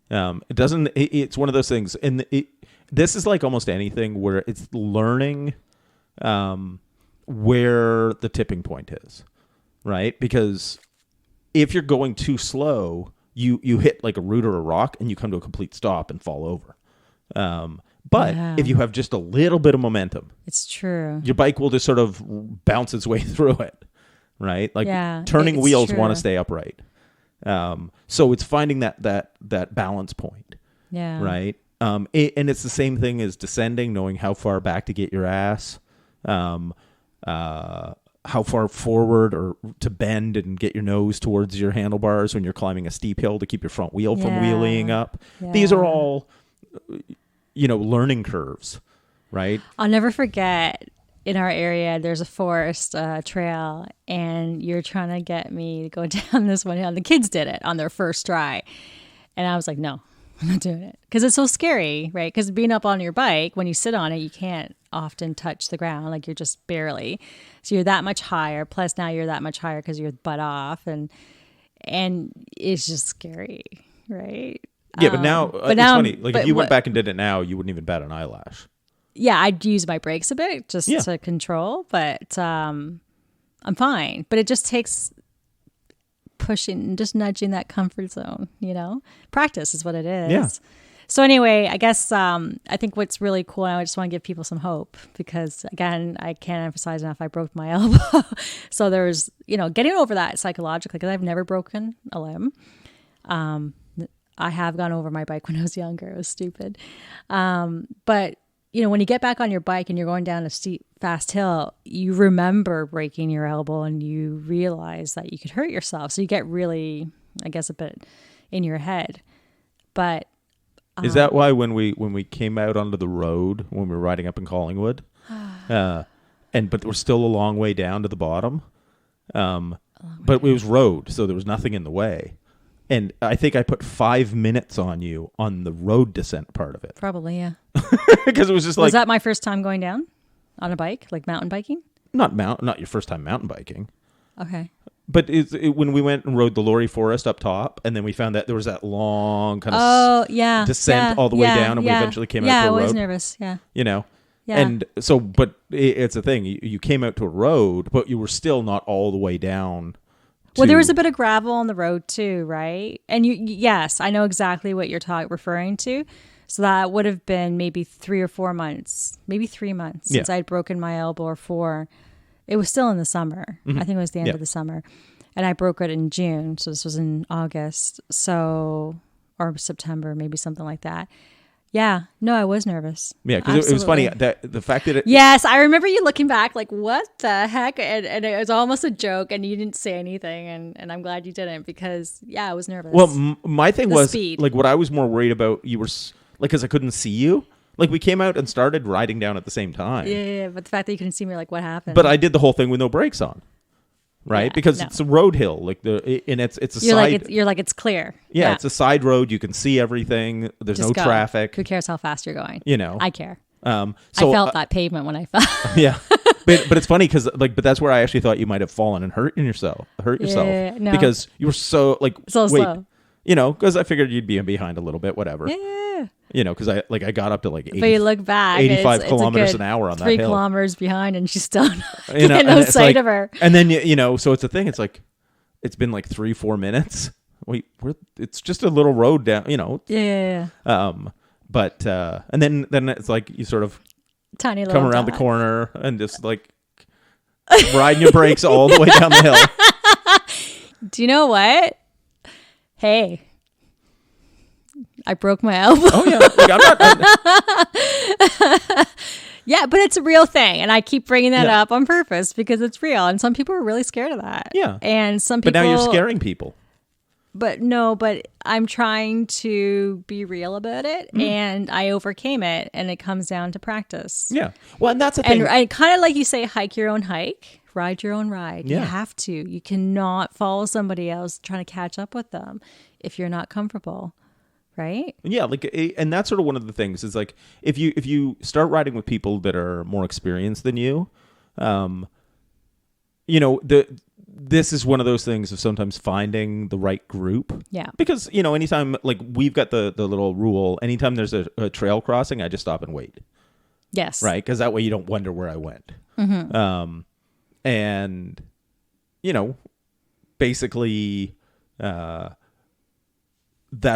It doesn't. It's one of those things, and this is like almost anything where it's learning. where the tipping point is, right? Because if you're going too slow, you hit like a root or a rock and you come to a complete stop and fall over. But if you have just a little bit of momentum,
it's true.
Your bike will just sort of bounce its way through it, right? Like turning wheels want to stay upright. So it's finding that balance point, right? And it's the same thing as descending, knowing how far back to get your ass, how far forward or to bend and get your nose towards your handlebars when you're climbing a steep hill to keep your front wheel from wheeling up. Yeah. These are all, learning curves, right?
I'll never forget, in our area, there's a forest trail, and you're trying to get me to go down this one hill. The kids did it on their first try. And I was like, no, I'm not doing it. Because it's so scary, right? Because being up on your bike, when you sit on it, you can't often touch the ground. Like, you're just barely. So you're that much higher. Plus now you're that much higher because you're butt off. And it's just scary, right?
Yeah, but now it's funny. Like, if you went back and did it now, you wouldn't even bat an eyelash.
Yeah, I'd use my brakes a bit just to control, but I'm fine. But it just takes pushing and just nudging that comfort zone, Practice is what it is.
Yeah.
So anyway, I guess I think what's really cool, and I just want to give people some hope because, again, I can't emphasize enough, I broke my elbow. So there's, getting over that psychologically, because I've never broken a limb. I have gone over my bike when I was younger. It was stupid. But, when you get back on your bike and you're going down a steep, fast hill, you remember breaking your elbow and you realize that you could hurt yourself. So you get really, I guess, a bit in your head. But
is that why when we came out onto the road, when we were riding up in Collingwood, but we're still a long way down to the bottom, but it was road, so there was nothing in the way. And I think I put 5 minutes on you on the road descent part of it.
Probably, yeah.
Because it was just
Was that my first time going down on a bike, like mountain biking?
Not your first time mountain biking.
Okay.
But when we went and rode the Lorry Forest up top, and then we found that there was that long kind of descent all the way down, and we eventually came out to a road.
Yeah, I was nervous, yeah.
Yeah. And so, but it's a thing. You came out to a road, but you were still not all the way down.
Well, there was a bit of gravel on the road too, right? And yes, I know exactly what you're referring to. So that would have been maybe 3 or 4 months, maybe 3 months since I'd broken my elbow, or 4. It was still in the summer. Mm-hmm. I think it was the end of the summer. And I broke it in June. So this was in August. Or September, maybe something like that. Yeah. No, I was nervous.
Yeah, because it was funny. The fact that
yes, I remember you looking back like, what the heck? And it was almost a joke, and you didn't say anything. And I'm glad you didn't, because, I was nervous.
Well, my thing was, speed. Like, what I was more worried about, you were, like, because I couldn't see you. Like, we came out and started riding down at the same time.
Yeah, but the fact that you couldn't see me, like, what happened?
But I did the whole thing with no brakes on. Right, because it's a road hill, and it's a side.
You're like it's clear.
Yeah, it's a side road. You can see everything. There's no traffic.
Who cares how fast you're going?
I
care.
So
I felt that pavement when I fell.
Yeah, but it's funny because but that's where I actually thought you might have fallen and hurt yourself.
No.
Because you were so
slow.
Because I figured you'd be behind a little bit, whatever.
Yeah.
Because I got up to like 80,
but you look back,
85 kilometers an hour on that hill.
3 kilometers behind, and she's still getting no sight of her.
And then so it's a thing. It's like it's been like 3-4 minutes. It's just a little road down.
Yeah.
But and then it's like you sort of
tiny little
come around the corner and just like riding your brakes all the way down the hill.
Do you know what? Hey. I broke my elbow.
Oh yeah,
yeah, but it's a real thing, and I keep bringing that up on purpose because it's real, and some people are really scared of that.
Yeah,
and some people.
But now you're scaring people.
But I'm trying to be real about it, and I overcame it, and it comes down to practice.
Yeah, well, and that's the thing.
And I kind of like you say, hike your own hike, ride your own ride.
Yeah.
You have to. You cannot follow somebody else trying to catch up with them if you're not comfortable. Right? Yeah,
and that's sort of one of the things is like if you start riding with people that are more experienced than you, this is one of those things of sometimes finding the right group.
Yeah.
Because anytime like we've got the little rule, anytime there's a trail crossing, I just stop and wait.
Yes.
Right, because that way you don't wonder where I went.
Mm-hmm.
And, basically that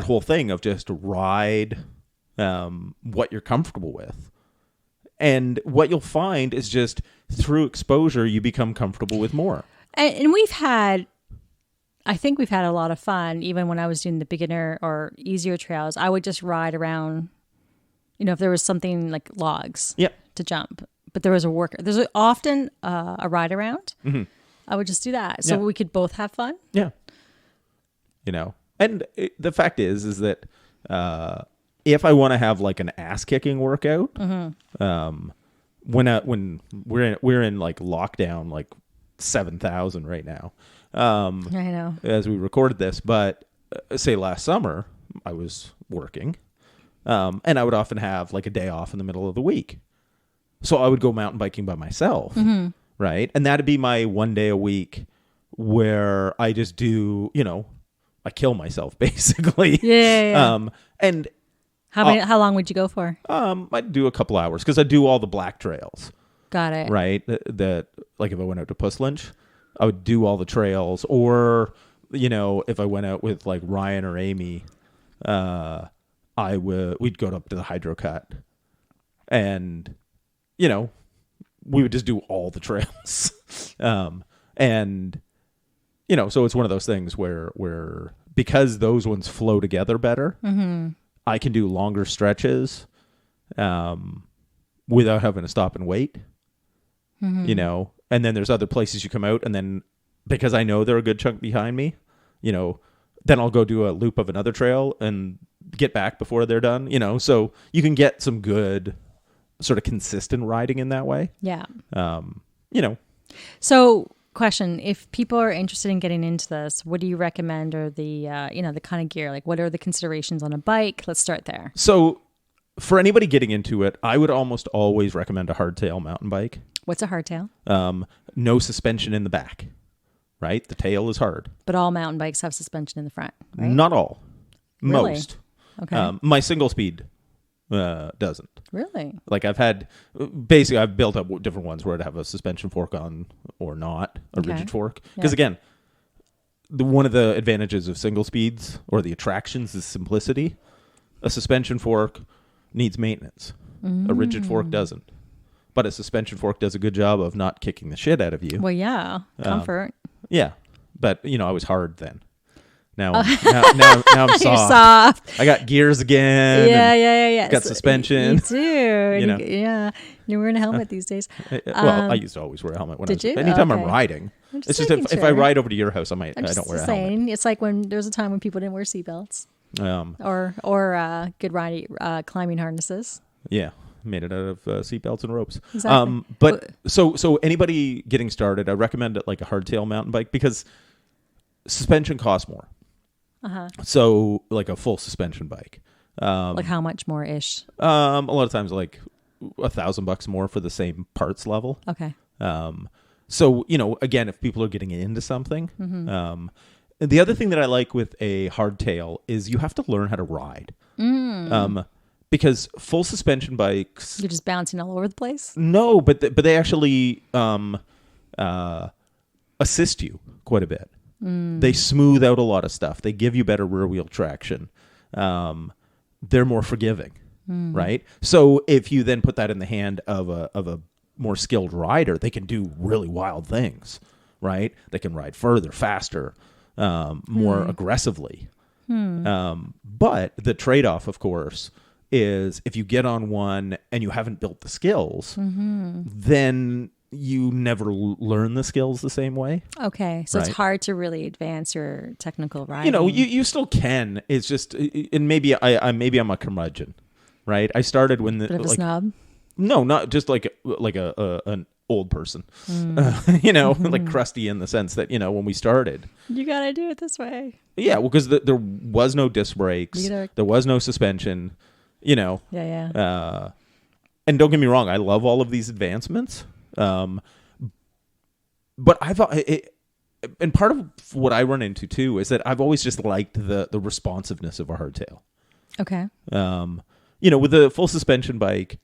whole thing of just ride what you're comfortable with. And what you'll find is just through exposure, you become comfortable with more.
And I think we've had a lot of fun. Even when I was doing the beginner or easier trails, I would just ride around, if there was something like logs to jump, but there was there's often a ride around. Mm-hmm. I would just do that. So we could both have fun.
Yeah. And the fact is that if I want to have like an ass kicking workout, when we're in like lockdown, like 7,000 right now. I
know
as we recorded this, but say last summer I was working, and I would often have like a day off in the middle of the week. So I would go mountain biking by myself, right? And that'd be my one day a week where I just do, I kill myself basically.
Yeah.
And
how long would you go for?
I'd do a couple hours because I do all the black trails.
Got it.
Right. That like if I went out to Puss Lynch, I would do all the trails, or, if I went out with like Ryan or Amy, we'd go up to the Hydro Cut, and, we would just do all the trails. And, so it's one of those things where because those ones flow together better, I can do longer stretches, without having to stop and wait, and then there's other places you come out, and then because I know they're a good chunk behind me, then I'll go do a loop of another trail and get back before they're done, so you can get some good sort of consistent riding in that way.
Yeah.
So
question, if people are interested in getting into this, what do you recommend, or the, the kind of gear, like what are the considerations on a bike? Let's start there.
So for anybody getting into it, I would almost always recommend a hardtail mountain bike.
What's a hardtail?
No suspension in the back, right? The tail is hard.
But all mountain bikes have suspension in the front, right?
Not all.
Really?
Most.
Okay.
My single speed doesn't.
Really?
Like I've built up different ones where I'd have a suspension fork on or not, a rigid fork. Because again, one of the advantages of single speeds or the attractions is simplicity. A suspension fork needs maintenance. A rigid fork doesn't. But a suspension fork does a good job of not kicking the shit out of you.
Well, yeah. Comfort.
Yeah. But, I was hard then. Now I'm soft.
You're soft.
I got gears again.
Yeah.
Got suspension.
You do. Yeah. You're wearing a helmet these days.
Well, I used to always wear a helmet anytime I'm riding. It's just if I ride over to your house, I don't wear a helmet.
It's like when there was a time when people didn't wear seatbelts. Or good climbing harnesses.
Yeah. Made it out of seatbelts and ropes.
Exactly.
But so anybody getting started, I recommend it like a hardtail mountain bike because suspension costs more. So like a full suspension bike.
Like how much more ish?
A lot of times like $1,000 more for the same parts level.
Okay.
So again, if people are getting into something, the other thing that I like with a hardtail is you have to learn how to ride. Because full suspension bikes,
you're just bouncing all over the place.
No, but they actually assist you quite a bit. They smooth out a lot of stuff. They give you better rear wheel traction. They're more forgiving, right? So if you then put that in the hand of a more skilled rider, they can do really wild things, right? They can ride further, faster, more aggressively. But the trade-off, of course, is if you get on one and you haven't built the skills, then you never learn the skills the same way.
Okay. So it's hard to really advance your technical riding.
You still can. It's just, and maybe I'm a curmudgeon, right? I started when
Bit of a snob?
No, not just like an old person, like crusty in the sense that, when we started.
You got to do it this way.
Yeah. Well, because there was no disc brakes. There was no suspension.
Yeah.
And don't get me wrong, I love all of these advancements. But I thought and part of what I run into too is that I've always just liked the responsiveness of a hardtail.
Okay.
With a full suspension bike,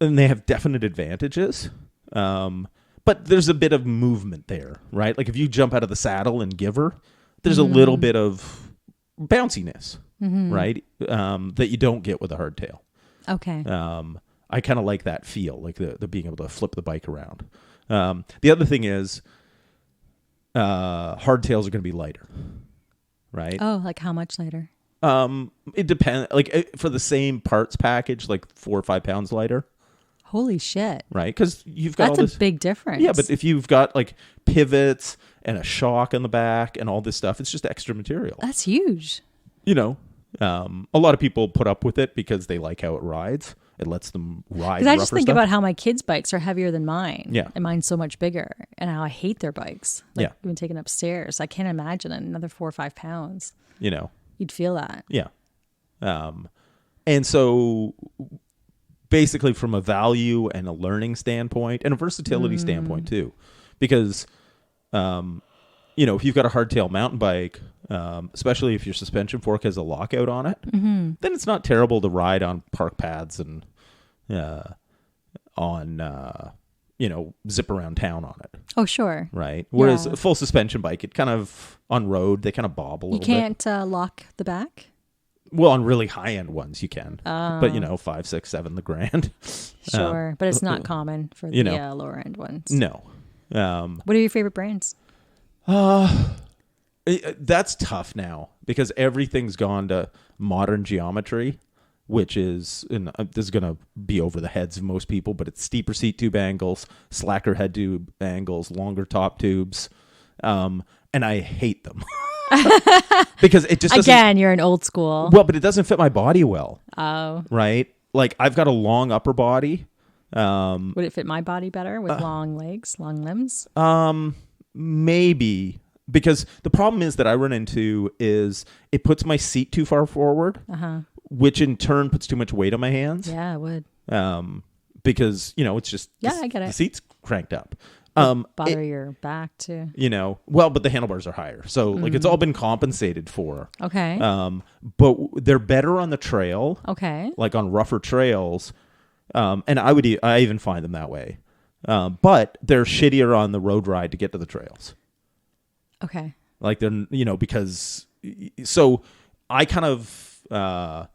and they have definite advantages. But but there's a bit of movement there, right? Like if you jump out of the saddle and give her, there's a little bit of bounciness, right? That you don't get with a hardtail.
Okay.
I kind of like that feel, like the being able to flip the bike around. The other thing is hardtails are going to be lighter, right?
Oh, like how much lighter?
It depends. Like for the same parts package, like 4 or 5 pounds lighter.
Holy shit.
Right? Because you've got all this.
That's a big difference.
Yeah, but if you've got like pivots and a shock on the back and all this stuff, it's just extra material.
That's huge.
You know, a lot of people put up with it because they like how it rides. It lets them ride.
Because I just think
stuff.
about how my kids' bikes are heavier than mine.
Yeah.
And mine's so much bigger. And how I hate their bikes. Like,
Yeah.
even taken upstairs. I can't imagine another 4 or 5 pounds.
You know.
You'd feel that.
Yeah. And so basically from a value and a learning standpoint and a versatility standpoint too, because, you know, if you've got a hardtail mountain bike, especially if your suspension fork has a lockout on it, then it's not terrible to ride on park paths and you know, zip around town on it.
Oh, sure.
Right. Whereas
Yeah.
a full suspension bike, it kind of on road, they kind of bob a little
You can't lock the back?
Well, on really high end ones, you can. But, you know, 5, 6, 7 the grand.
Sure. But it's not common for
you
the
know.
lower end ones.
No.
What are your favorite brands?
That's tough now because everything's gone to modern geometry, which is, and this is going to be over the heads of most people, but it's steeper seat tube angles, slacker head tube angles, longer top tubes. And I hate them because it just doesn't,
Again, you're an old school.
well, but it doesn't fit my body well.
Oh.
Right. Like I've got a long upper body.
Would it fit my body better with long legs, long limbs?
Maybe. Because the problem is that I run into is it puts my seat too far forward, which in turn puts too much weight on my hands.
Yeah, it would.
Because, you know, it's just
Yeah, I get it.
the seat's cranked up.
Bother your back too.
You know, well, but the handlebars are higher. So like it's all been compensated for.
Okay.
But they're better on the trail.
Okay.
Like on rougher trails. And I even find them that way. But they're shittier on the road ride to get to the trails.
Okay.
Like they're, you know, because so I kind of, I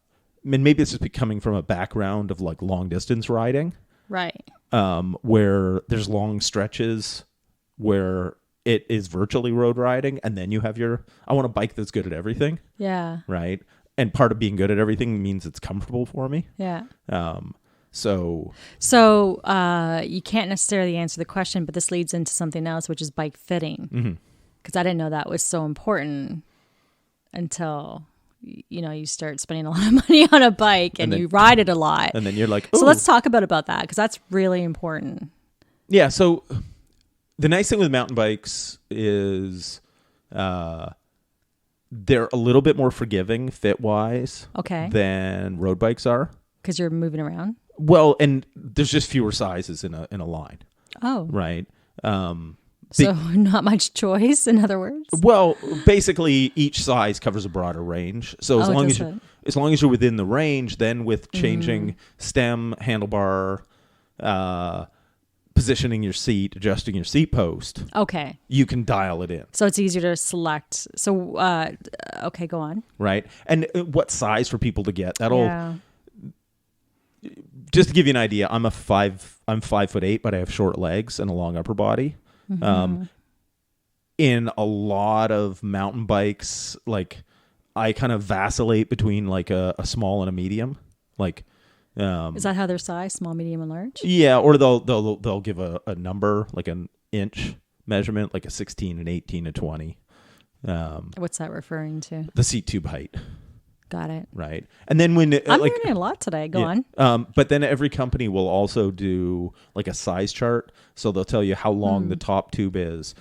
mean, maybe this is coming from a background of like long distance riding,
Right.
where there's long stretches where it is virtually road riding. And then you have I want a bike that's good at everything.
Yeah.
Right. And part of being good at everything means it's comfortable for me.
Yeah.
So
you can't necessarily answer the question, but this leads into something else, which is bike fitting. Because I didn't know that was so important until, you know, you start spending a lot of money on a bike and
then,
you ride it a lot.
And then you're like,
so
ooh.
let's talk about that because that's really important.
Yeah. So the nice thing with mountain bikes is they're a little bit more forgiving fit wise than road bikes are.
Because you're moving around?
Well, and there's just fewer sizes in a line.
Oh.
Right.
So not much choice, in other words?
Well, basically each size covers a broader range. So as long as you're within the range, then with changing stem, handlebar, positioning your seat, adjusting your seat post, you can dial it in.
So it's easier to select. So okay, go on.
Right. And what size for people to get? Just to give you an idea, I'm 5'8", but I have short legs and a long upper body. In a lot of mountain bikes, like I kind of vacillate between like a small and a medium. Like,
is that how they're sized? Small, medium, and large?
Yeah, or they'll give a number, like an inch measurement, like a 16, an 18, a 20.
What's that referring to?
The seat tube height.
Got it.
Right. And then when
I'm learning a lot today. Go on.
But then every company will also do like a size chart. So they'll tell you how long the top tube is,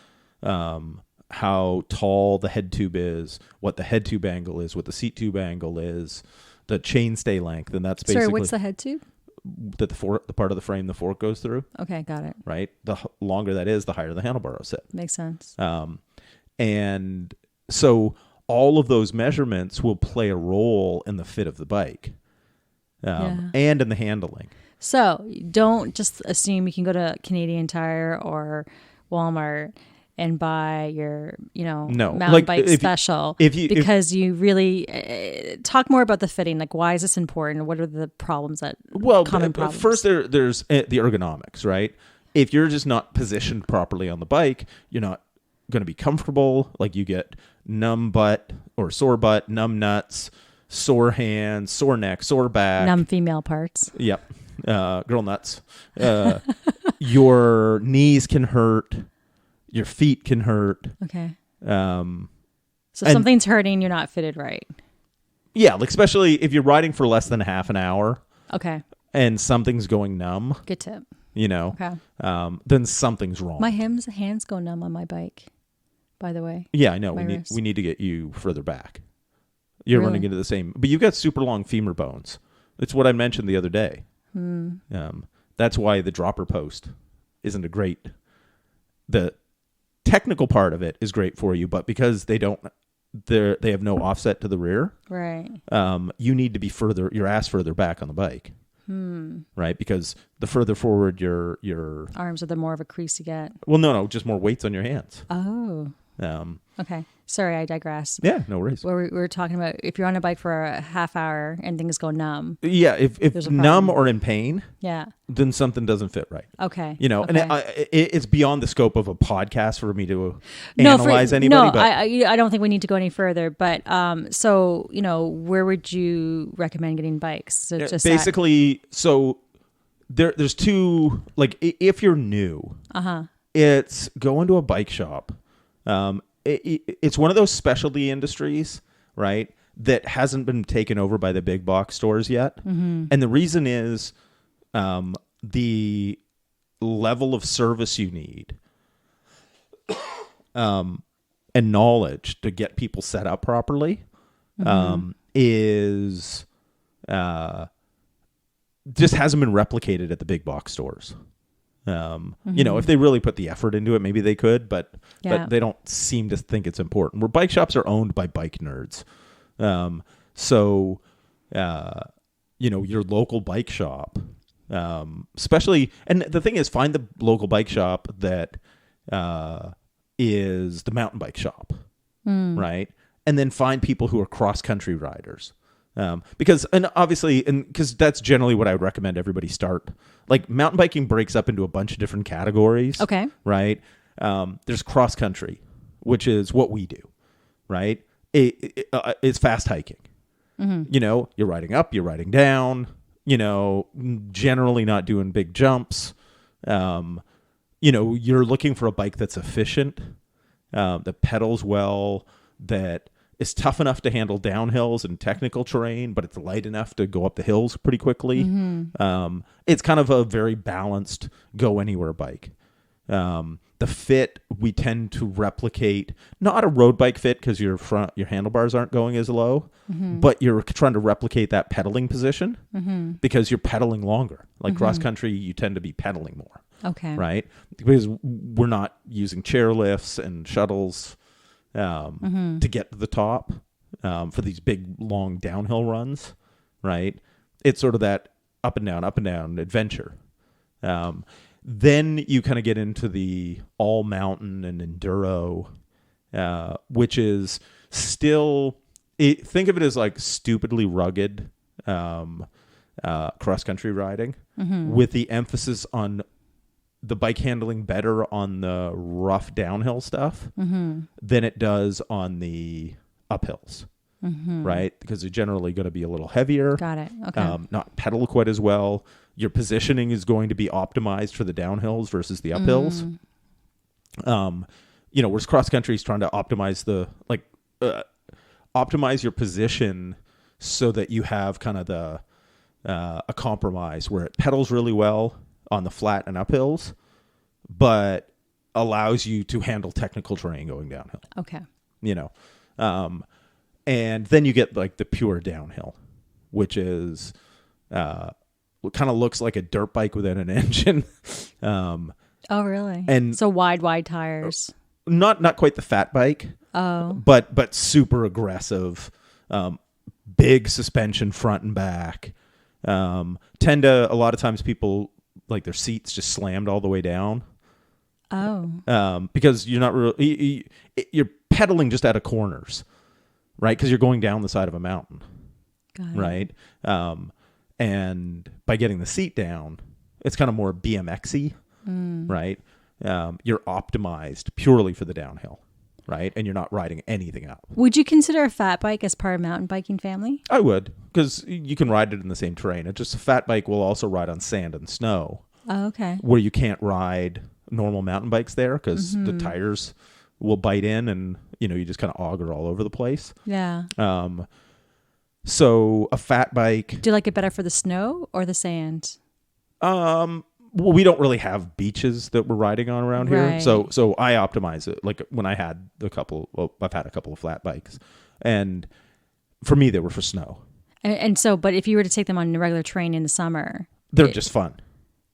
how tall the head tube is, what the head tube angle is, what the seat tube angle is, the chainstay length, and that's basically.
Sorry, what's the head tube?
That the part of the frame the fork goes through.
Okay, got it.
Right. The longer that is, the higher the handlebar will sit.
Makes sense.
And so all of those measurements will play a role in the fit of the bike, and in the handling.
So don't just assume you can go to Canadian Tire or Walmart and buy your, mountain bike special. Because you really talk more about the fitting. Like, why is this important? What are the problems common problems?
First, there's the ergonomics, right? If you're just not positioned properly on the bike, you're not going to be comfortable. Like, you get numb butt or sore butt, numb nuts, sore hands, sore neck, sore back.
Numb female parts.
Yep. Girl nuts. Your knees can hurt. Your feet can hurt.
Okay. So something's hurting, you're not fitted right.
Yeah, like especially if you're riding for less than half an hour.
Okay.
And something's going numb.
Good tip.
Okay. Then something's wrong.
My hands go numb on my bike, by the way.
Yeah, I know. We need to get you further back. You're running into the same, but you've got super long femur bones. It's what I mentioned the other day. That's why the dropper post isn't the technical part of it is great for you, but because they have no offset to the rear.
Right.
You need to be your ass further back on the bike. Right? Because the further forward your
arms are, the more of a crease you get.
Well, no, just more weights on your hands.
Oh. Okay. Sorry, I digress.
Yeah, no worries.
Where we were talking about if you're on a bike for a half hour and things go numb.
Yeah, if numb or in pain, then something doesn't fit right.
Okay.
And it's beyond the scope of a podcast for me to analyze anybody. But
I don't think we need to go any further. But so where would you recommend getting bikes? So just
basically, so there's two. Like if you're new, it's go into a bike shop. It's one of those specialty industries, right, that hasn't been taken over by the big box stores yet. And the reason is the level of service you need and knowledge to get people set up properly is just hasn't been replicated at the big box stores. If they really put the effort into it, maybe they could, but they don't seem to think it's important. Where bike shops are owned by bike nerds. So your local bike shop, especially, and the thing is, find the local bike shop that is the mountain bike shop, right? And then find people who are cross-country riders. Because that's generally what I would recommend everybody start. Like, mountain biking breaks up into a bunch of different categories.
Okay.
Right. There's cross country, which is what we do. Right. It's fast hiking. You're riding up, you're riding down. Generally not doing big jumps. You're looking for a bike that's efficient, that pedals well, that is tough enough to handle downhills and technical terrain, but it's light enough to go up the hills pretty quickly. It's kind of a very balanced go anywhere bike. The fit we tend to replicate, not a road bike fit because your handlebars aren't going as low, but you're trying to replicate that pedaling position because you're pedaling longer. Like cross country, you tend to be pedaling more.
Okay.
Right? Because we're not using chair lifts and shuttles to get to the top for these big, long downhill runs, right? It's sort of that up and down adventure. Then you kind of get into the all mountain and enduro, which is still, think of it as like stupidly rugged cross-country riding with the emphasis on the bike handling better on the rough downhill stuff than it does on the uphills, right? Because they're generally going to be a little heavier.
Got it. Okay.
Not pedal quite as well. Your positioning is going to be optimized for the downhills versus the uphills. Whereas cross country is trying to optimize optimize your position so that you have kind of a compromise where it pedals really well on the flat and uphills, but allows you to handle technical terrain going downhill.
Okay.
And then you get like the pure downhill, which is what kind of looks like a dirt bike without an engine.
Oh, really?
And
so wide tires.
Not quite the fat bike.
Oh.
But super aggressive, big suspension front and back. Tend to, a lot of times people like their seats just slammed all the way down.
Oh.
Because you're not really, you're pedaling just out of corners, right? Because you're going down the side of a mountain,
Got it.
right? And by getting the seat down, it's kind of more BMX-y, right? You're optimized purely for the downhill, right? And you're not riding anything up.
Would you consider a fat bike as part of mountain biking family?
I would, because you can ride it in the same terrain. It's just a fat bike will also ride on sand and snow.
Oh, okay.
Where you can't ride normal mountain bikes there because the tires will bite in and, you just kind of auger all over the place.
Yeah.
So a fat bike.
Do you like it better for the snow or the sand?
Well, we don't really have beaches that we're riding on around here.
Right.
So I optimize it. Like when I had I've had a couple of flat bikes, and for me, they were for snow.
And so, but if you were to take them on a regular terrain in the summer,
They're just fun.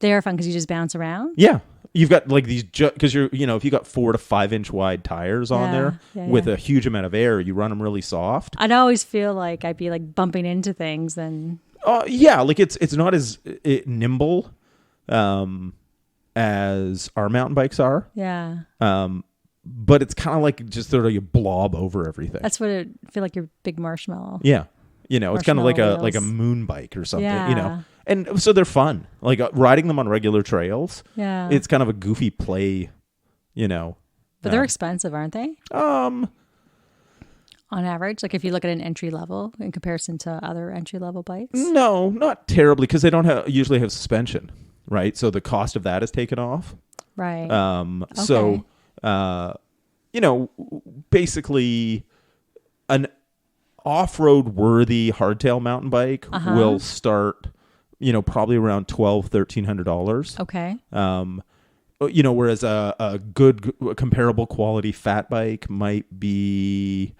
they are fun because you just bounce around.
Yeah. You've got like these, because if you got 4 to 5 inch wide tires on there with a huge amount of air, you run them really soft.
I'd always feel like I'd be like bumping into things and.
Yeah. Like it's not as nimble, as our mountain bikes are.
Yeah.
But it's kind of like just sort of you blob over everything.
That's what it feel like, your big marshmallow.
Yeah. It's kind of like
Marshmallow
a
wheels.
moon bike or something,
Yeah.
And so they're fun. Like riding them on regular trails.
Yeah.
It's kind of a goofy play,
But they're expensive, aren't they? On average, like if you look at an entry level in comparison to other entry level bikes.
No, not terribly, because they don't usually have suspension, right? So the cost of that is taken off.
Right.
So, basically an off-road worthy hardtail mountain bike will start, probably around $1,200-$1,300.
Okay.
Whereas a good comparable quality fat bike might be,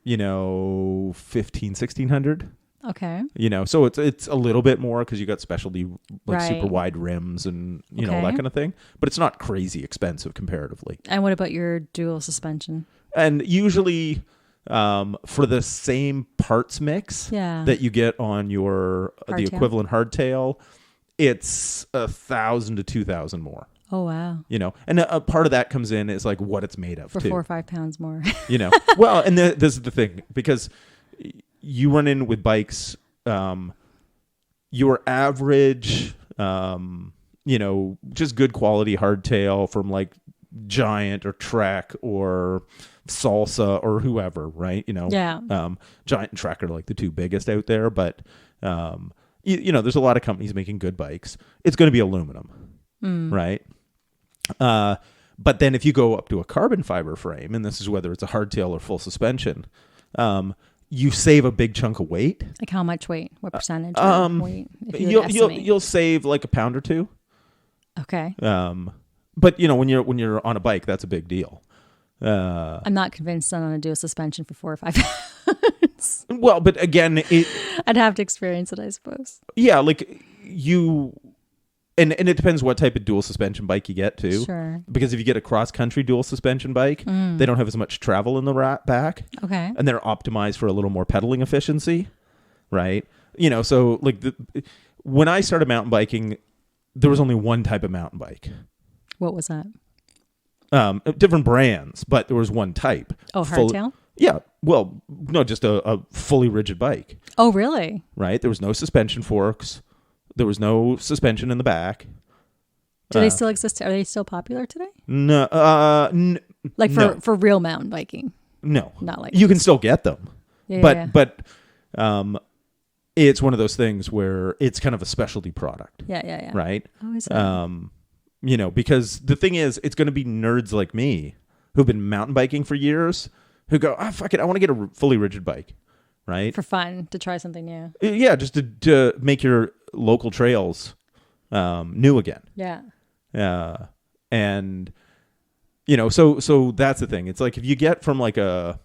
$1,500-$1,600.
Okay.
So it's a little bit more because you got specialty like
Right.
super wide rims and that
Okay.
kind of thing. But it's not crazy expensive comparatively.
And what about your dual suspension?
And usually, for the same parts mix that you get on your the
Hardtail.
equivalent hardtail, it's $1,000 to $2,000 more.
Oh wow.
And a part of that comes in is like what it's made of
For
too.
4 or 5 pounds more.
Well, and this is the thing, because you run in with bikes, your average, just good quality hardtail from like Giant or Trek or Salsa or whoever, right?
Yeah.
Giant and Trek are like the two biggest out there, but there's a lot of companies making good bikes. It's going to be aluminum, right? But then if you go up to a carbon fiber frame, and this is whether it's a hardtail or full suspension, you save a big chunk of weight.
Like how much weight? What percentage of weight? If you would estimate?
You'll save like a pound or two.
Okay.
But when you're on a bike, that's a big deal.
I'm not convinced I'm going to do a suspension for 4 or 5 pounds.
Well, but again,
I'd have to experience it, I suppose.
Yeah, like and it depends what type of dual suspension bike you get too.
Sure.
Because if you get a cross country dual suspension bike, they don't have as much travel in the back.
Okay.
And they're optimized for a little more pedaling efficiency, right? So like when I started mountain biking, there was only one type of mountain bike.
What was that?
Different brands, but there was one type.
Oh, hardtail?
Yeah. Well, no, just a fully rigid bike.
Oh, really?
Right? There was no suspension forks. There was no suspension in the back.
Do they still exist? Are they still popular today?
No.
Like
no.
for real mountain biking?
No.
Not like
you can still get them.
Yeah.
But it's one of those things where it's kind of a specialty product.
Yeah.
Right?
Oh, is it?
Because the thing is, it's going to be nerds like me who've been mountain biking for years who go, fuck it, I want to get a fully rigid bike, right?
For fun, to try something new.
Yeah, just to make your local trails new again.
Yeah.
And, so that's the thing. It's like if you get from like a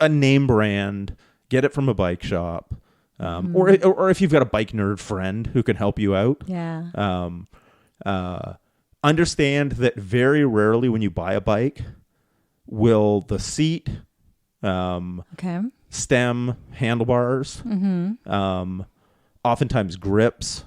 name brand, get it from a bike shop, or if you've got a bike nerd friend who can help you out.
Yeah.
Understand that very rarely when you buy a bike will the seat,
Okay.
stem, handlebars, oftentimes grips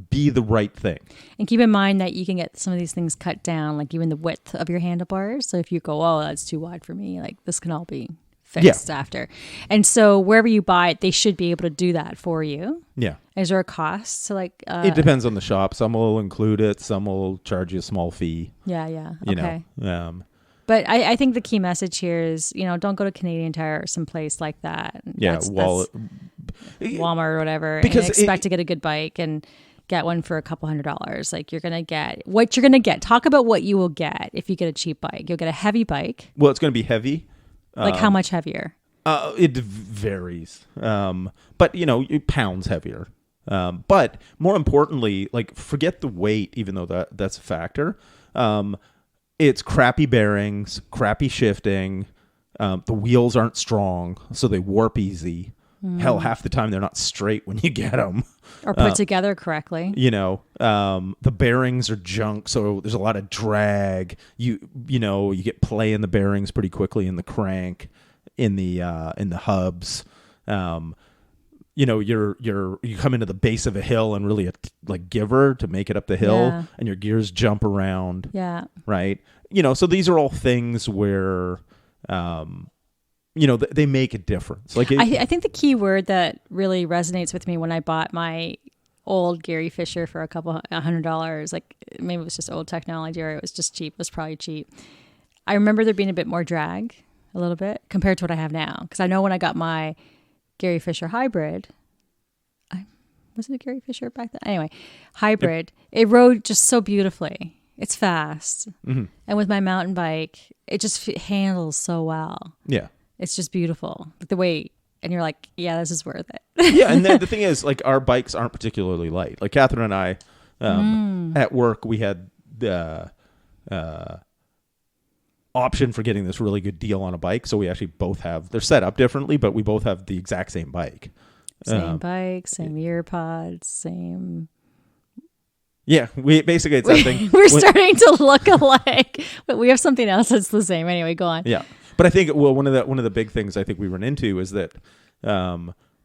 be the right thing.
And keep in mind that you can get some of these things cut down, like even the width of your handlebars. So if you go, oh, that's too wide for me, like this can all be fixed after. And so wherever you buy it, they should be able to do that for you.
Yeah.
Is there a cost to like?
It depends on the shop. Some will include it. Some will charge you a small fee.
Yeah. Okay.
You know.
But I think the key message here is, don't go to Canadian Tire or someplace like that.
Yeah,
that's Walmart or whatever,
because
and expect to get a good bike and get one for a couple $100. Like you're going to get what you're going to get. Talk about what you will get if you get a cheap bike. You'll get a heavy bike.
Well, it's going to be heavy.
Like how much heavier?
It varies. But, pounds heavier. But more importantly, like forget the weight, even though that's a factor. It's crappy bearings, crappy shifting. The wheels aren't strong, so they warp easy. Hell, half the time they're not straight when you get them.
Or put together correctly.
The bearings are junk, so there's a lot of drag. You get play in the bearings pretty quickly in the crank, in the hubs. You come into the base of a hill and really give her to make it up the hill, and your gears jump around.
Yeah.
Right. So these are all things where, they make a difference.
I think the key word that really resonates with me when I bought my old Gary Fisher for $100, like maybe it was just old technology or it was just cheap. It was probably cheap. I remember there being a bit more drag, a little bit, compared to what I have now. Because I know when I got my Gary Fisher hybrid, was it a Gary Fisher back then? Anyway, hybrid, it rode just so beautifully. It's fast. Mm-hmm. And with my mountain bike, it just handles so well. Yeah. It's just beautiful. The way, and you're like, yeah, this is worth it.
Yeah, and then the thing is, our bikes aren't particularly light. Like Catharine and I, at work, we had the option for getting this really good deal on a bike. So we actually both have, they're set up differently, but we both have the exact same bike.
Same bike, same ear pods, same...
Yeah, it's something.
We're starting to look alike, but we have something else that's the same. Anyway, go on.
Yeah, but I think one of the big things I think we run into is that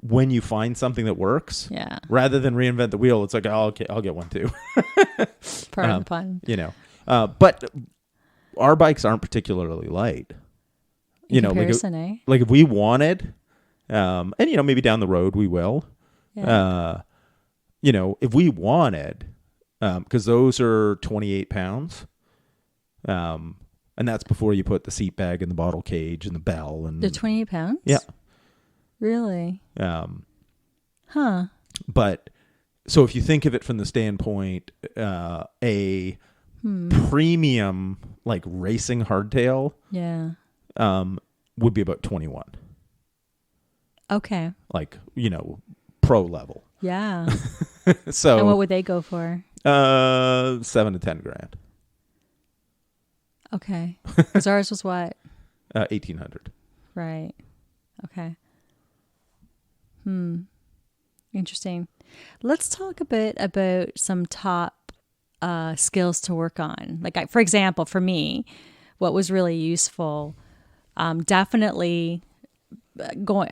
when you find something that works, rather than reinvent the wheel, it's like I'll get one too.
Part of the pun.
But our bikes aren't particularly light.
In comparison,
like if we wanted, and maybe down the road we will.
Yeah.
If we wanted. Because those are 28 pounds. And that's before you put the seat bag and the bottle cage and the bell. And
they're 28 pounds?
Yeah.
Really?
But so if you think of it from the standpoint, a premium like racing hardtail would be about 21.
Okay.
Like, pro level.
Yeah.
So
and what would they go for?
$7,000 to $10,000.
Okay. Because ours was what?
1,800.
Right. Okay. Interesting. Let's talk a bit about some top skills to work on. Like, for example, for me, what was really useful, definitely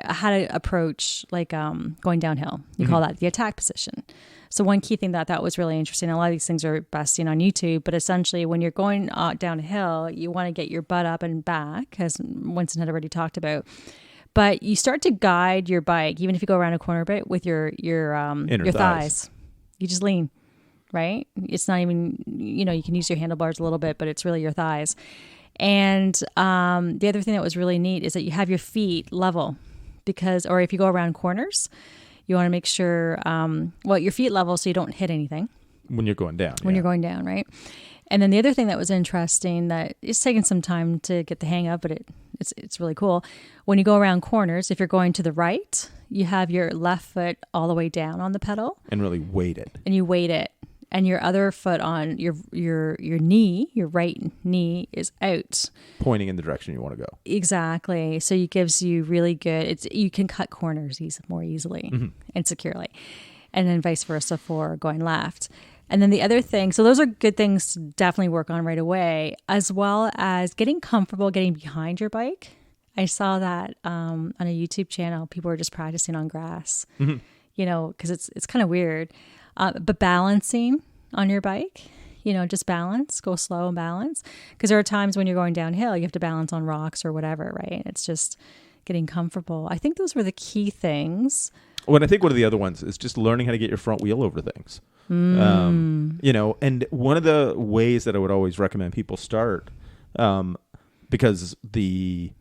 how to approach going downhill. You call that the attack position. So one key thing that was really interesting, a lot of these things are best seen on YouTube, but essentially when you're going downhill, you want to get your butt up and back, as Winston had already talked about. But you start to guide your bike, even if you go around a corner a bit, with your thighs. You just lean, right? It's not even, you can use your handlebars a little bit, but it's really your thighs. And the other thing that was really neat is that you have your feet level or if you go around corners, you want to make sure, your feet level so you don't hit anything.
When you're going down.
You're going down, right? And then the other thing that was interesting that it's taken some time to get the hang of, but it's really cool. When you go around corners, if you're going to the right, you have your left foot all the way down on the pedal.
And really weight it.
And you weight it. And your other foot on your knee, your right knee is out.
Pointing in the direction you want to go.
Exactly. So it gives you really good, you can cut corners more easily and securely. And then vice versa for going left. And then the other thing, so those are good things to definitely work on right away, as well as getting comfortable getting behind your bike. I saw that on a YouTube channel. People were just practicing on grass. because it's kind of weird. But balancing on your bike, just balance, go slow and balance. Because there are times when you're going downhill, you have to balance on rocks or whatever, right? It's just getting comfortable. I think those were the key things.
Well, I think one of the other ones is just learning how to get your front wheel over things. And one of the ways that I would always recommend people start, because the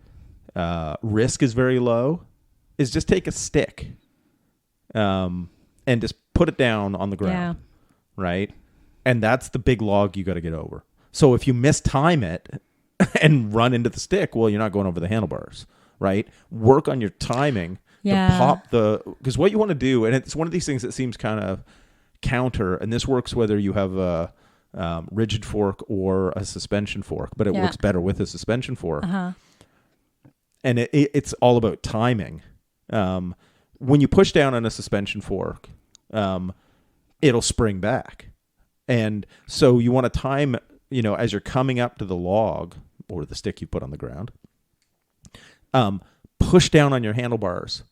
risk is very low, is just take a stick and just put it down on the ground, right? And that's the big log you got to get over. So if you mistime it and run into the stick, well, you're not going over the handlebars, right? Work on your timing to pop because what you want to do, and it's one of these things that seems kind of counter, and this works whether you have a rigid fork or a suspension fork, but it works better with a suspension fork. And it's all about timing. When you push down on a suspension fork, it'll spring back. And so you want to time, as you're coming up to the log or the stick you put on the ground, push down on your handlebars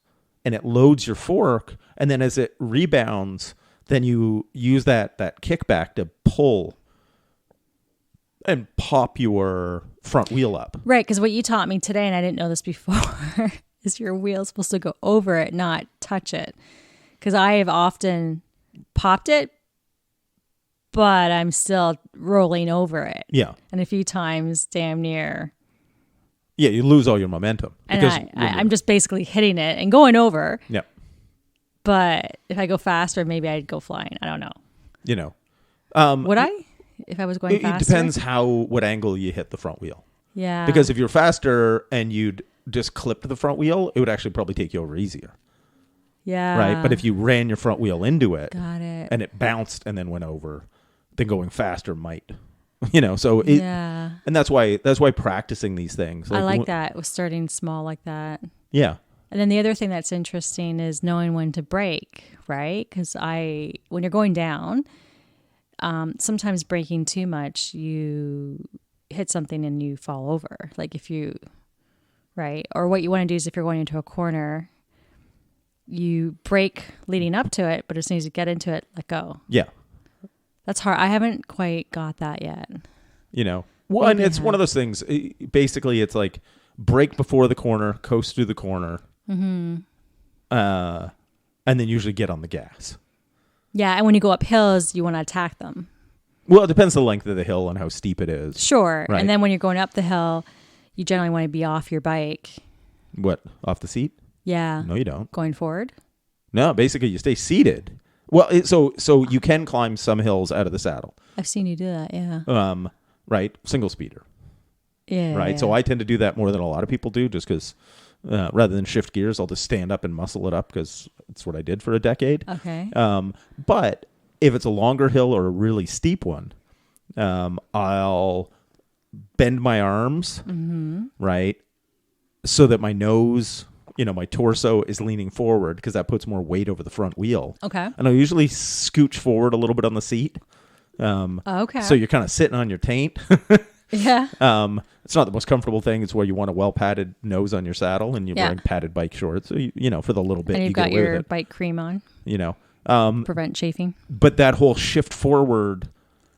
and it loads your fork. And then as it rebounds, then you use that kickback to pull and pop your front wheel up.
Right, because what you taught me today, and I didn't know this before, is your wheel's supposed to go over it, not touch it. Because I have often popped it, but I'm still rolling over it.
Yeah.
And a few times, damn near.
Yeah, you lose all your momentum.
And I'm just basically hitting it and going over.
Yeah.
But if I go faster, maybe I'd go flying. I don't know.
Would
I? If I was going faster?
It depends what angle you hit the front wheel.
Yeah.
Because if you're faster and you'd just clipped the front wheel, it would actually probably take you over easier.
Yeah.
Right? But if you ran your front wheel into it.
Got it.
And it bounced and then went over, then going faster might. And that's why practicing these things.
I like that. With starting small like that.
Yeah.
And then the other thing that's interesting is knowing when to brake, right? Because when you're going down, sometimes braking too much, you hit something and you fall over. Like right? Or what you want to do is if you're going into a corner, you brake leading up to it, but as soon as you get into it, let go.
Yeah.
That's hard. I haven't quite got that yet.
Well, and it's one of those things. Basically, it's like brake before the corner, coast through the corner, and then usually get on the gas.
Yeah, and when you go up hills, you want to attack them.
Well, it depends the length of the hill and how steep it is.
Sure.
Right.
And then when you're going up the hill, you generally want to be off your bike.
What? Off the seat?
Yeah.
No, you don't.
Going forward?
No, basically you stay seated. Well, so you can climb some hills out of the saddle.
I've seen you do that, yeah.
Right? Single speeder.
Yeah.
Right?
Yeah.
So I tend to do that more than a lot of people do just because rather than shift gears, I'll just stand up and muscle it up because it's what I did for a decade.
Okay.
But if it's a longer hill or a really steep one, I'll bend my arms, right, so that my nose, my torso is leaning forward because that puts more weight over the front wheel.
Okay.
And I'll usually scooch forward a little bit on the seat.
Okay.
So you're kind of sitting on your taint.
Yeah.
It's not the most comfortable thing. It's where you want a well-padded nose on your saddle and you're wearing padded bike shorts. So, for the little bit
and
you
you've
get
got
away
your
with it.
bike cream on.
Prevent
chafing.
But that whole shift forward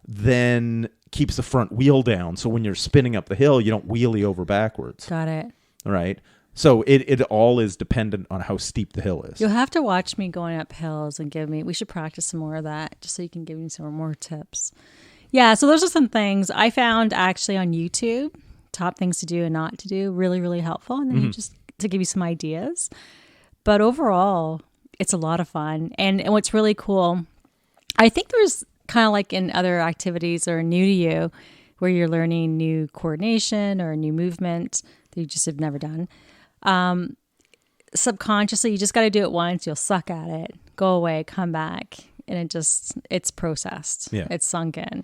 then keeps the front wheel down. So when you're spinning up the hill, you don't wheelie over backwards.
Got it.
Right? So it all is dependent on how steep the hill is.
You'll have to watch me going up hills and we should practice some more of that just so you can give me some more tips. Yeah, so those are some things I found actually on YouTube, top things to do and not to do, really, really helpful. And then just to give you some ideas. But overall, it's a lot of fun. And what's really cool, I think there's kind of like in other activities or new to you where you're learning new coordination or new movement that you just have never done. Subconsciously, you just got to do it once. You'll suck at it, go away, come back. And it's processed. Yeah. It's sunk in.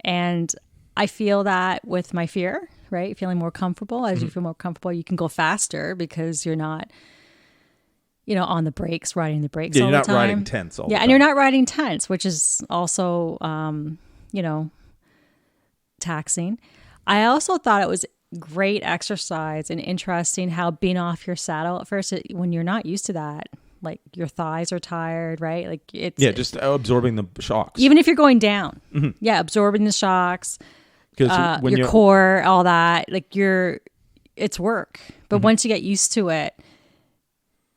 And I feel that with my fear, right? Feeling more comfortable. As you feel more comfortable, you can go faster because you're not, on the brakes, riding the brakes all the time.
You're not riding tense all the time.
Yeah, and you're not riding tense, which is also, taxing. I also thought it was great exercise and interesting how being off your saddle at first, when you're not used to that, like your thighs are tired, right? Like it's
just absorbing the shocks.
even if you're going down. Yeah, absorbing the shocks,
Because when
your core, all that, like it's work. But once you get used to it,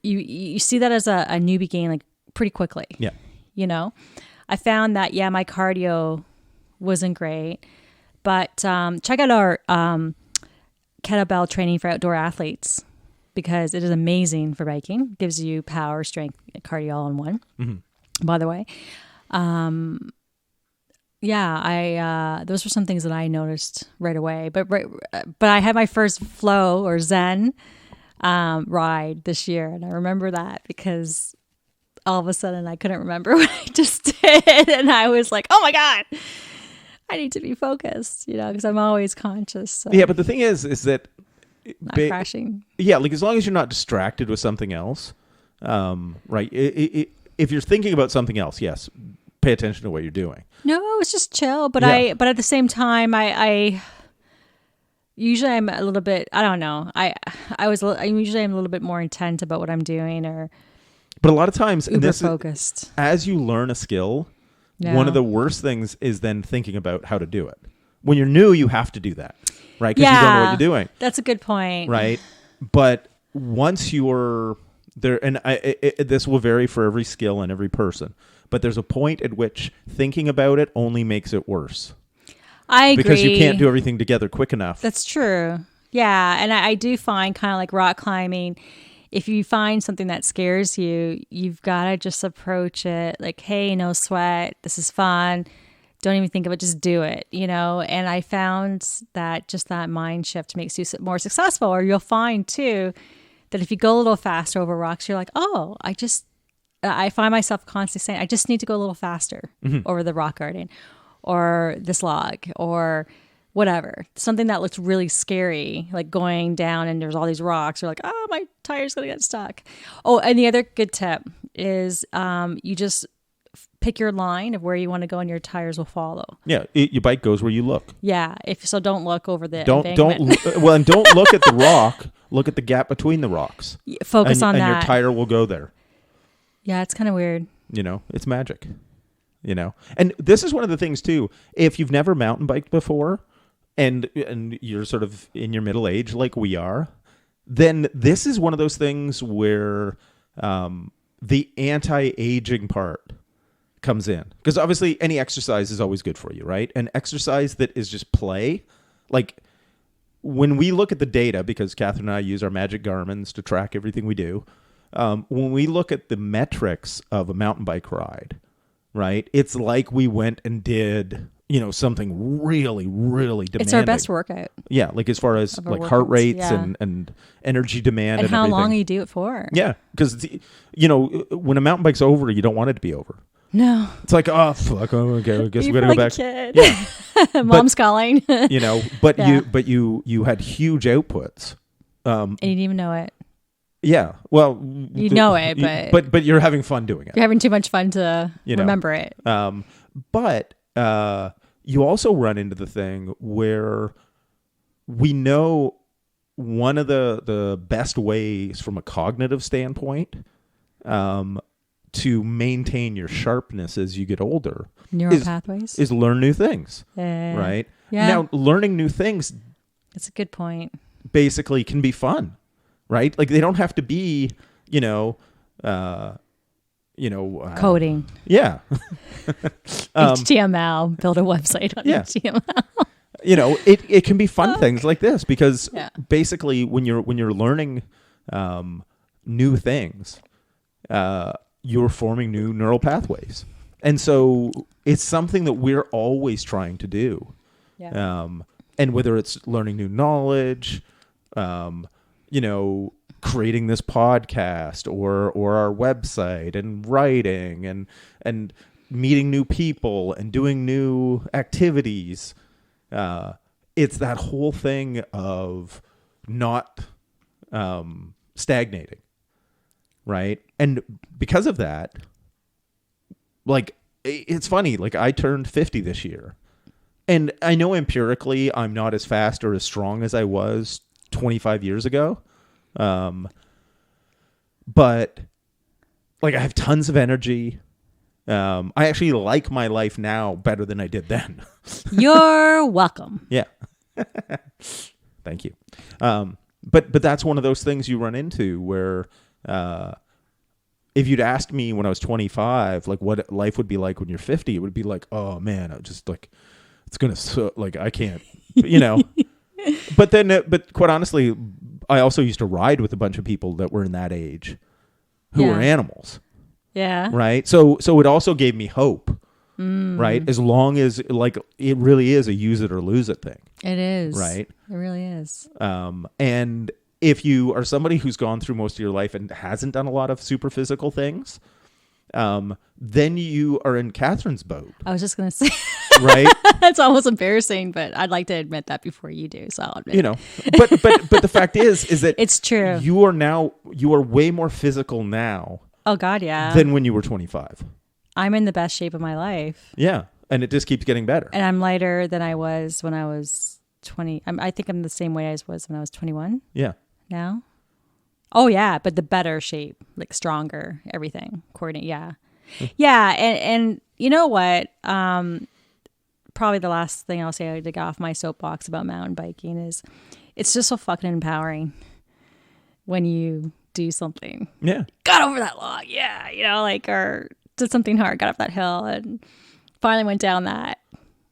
you see that as a newbie gain like pretty quickly.
Yeah.
You know, I found that my cardio wasn't great, but check out our kettlebell training for outdoor athletes, because it is amazing for biking. Gives you power, strength, cardio all in one. By the way, those were some things that I noticed right away. But I had my first flow or Zen ride this year, and I remember that because all of a sudden I couldn't remember what I just did, and I was like, "Oh my god, I need to be focused," because I'm always conscious. So.
Yeah, but the thing is that
not crashing.
Yeah, like as long as you're not distracted with something else, right? If you're thinking about something else, yes, pay attention to what you're doing.
No, it's just chill. But at the same time, I usually I'm a little bit. I don't know. I usually am a little bit more intent about what I'm doing,
but a lot of times,
uber focused.
As you learn a skill, one of the worst things is then thinking about how to do it. When you're new, you have to do that, right? Because you don't know what you're doing.
That's a good point,
right? But once you're there, and this will vary for every skill and every person, but there's a point at which thinking about it only makes it worse.
I agree.
Because you can't do everything together quick enough.
That's true. Yeah, and I do find kind of like rock climbing, if you find something that scares you, you've got to just approach it like, hey, no sweat. This is fun. Don't even think of it. Just do it, And I found that just that mind shift makes you more successful. Or you'll find, too, that if you go a little faster over rocks, you're like, oh, I find myself constantly saying, I just need to go a little faster over the rock garden or this log or whatever. Something that looks really scary, like going down and there's all these rocks. You're like, oh, my tire's going to get stuck. Oh, and the other good tip is you just pick your line of where you want to go and your tires will follow.
Yeah, your bike goes where you look.
Yeah, don't look over the
embankment. And don't look at the rock. Look at the gap between the rocks.
Focus on that.
And your tire will go there.
Yeah, it's kind of weird.
It's magic. And this is one of the things too. If you've never mountain biked before, and you're sort of in your middle age like we are, then this is one of those things where the anti-aging part comes in. Because obviously any exercise is always good for you, right? An exercise that is just play, like when we look at the data, because Catharine and I use our magic Garmins to track everything we do, when we look at the metrics of a mountain bike ride, right, it's like we went and did something really, really demanding.
It's our best workout.
Yeah, like as far as like heart rates and energy demand and
how
everything.
long you do it for.
Yeah, because when a mountain bike's over, you don't want it to be over.
No.
It's like, oh fuck, okay, I guess we gotta go back.
Kid. Yeah. Mom's calling.
But you had huge outputs.
And you didn't even know it.
Yeah, well,
you know it,
but you're having fun doing it.
You're having too much fun to remember it.
But you also run into the thing where we know one of the best ways from a cognitive standpoint to maintain your sharpness as you get older
neural pathways
is learn new things, right?
Yeah.
Now, learning new things,
that's a good point,
basically can be fun, right? Like they don't have to be,
coding.
Yeah.
HTML, build a website on HTML.
It can be fun things like this because basically when you're learning new things, you're forming new neural pathways. And so it's something that we're always trying to do. Yeah. And whether it's learning new knowledge, creating this podcast or our website and writing and meeting new people and doing new activities. It's that whole thing of not stagnating, right? And because of that, like, it's funny, like I turned 50 this year. And I know empirically I'm not as fast or as strong as I was 25 years ago. But like I have tons of energy. I actually like my life now better than I did then.
You're welcome.
Yeah. Thank you. But that's one of those things you run into where if you'd asked me when I was 25, like what life would be like when you're 50, it would be like, oh man, I just like, it's going to, like, I can't, you know. But then, but quite honestly, I also used to ride with a bunch of people that were in that age who were animals.
Yeah.
Right. So it also gave me hope. Right. As long as like it really is a use it or lose it thing.
It is.
Right.
It really is.
And if you are somebody who's gone through most of your life and hasn't done a lot of super physical things, then you are in Catherine's boat.
I was just going to say,
right?
It's almost embarrassing, but I'd like to admit that before you do. So I'll admit
you know, but the fact is that
it's true.
You are way more physical now.
Oh God. Yeah.
Than when you were 25.
I'm in the best shape of my life.
Yeah. And it just keeps getting better.
And I'm lighter than I was when I was 20. I think I'm the same way I was when I was 21.
Yeah.
Now? Oh, yeah. But the better shape, like stronger, everything. Coordinate. Yeah. Yeah. And you know what? Probably the last thing I'll say to get off my soapbox about mountain biking is it's just so fucking empowering when you do something.
Yeah.
Got over that log. Yeah. You know, like, or did something hard, got up that hill and finally went down that.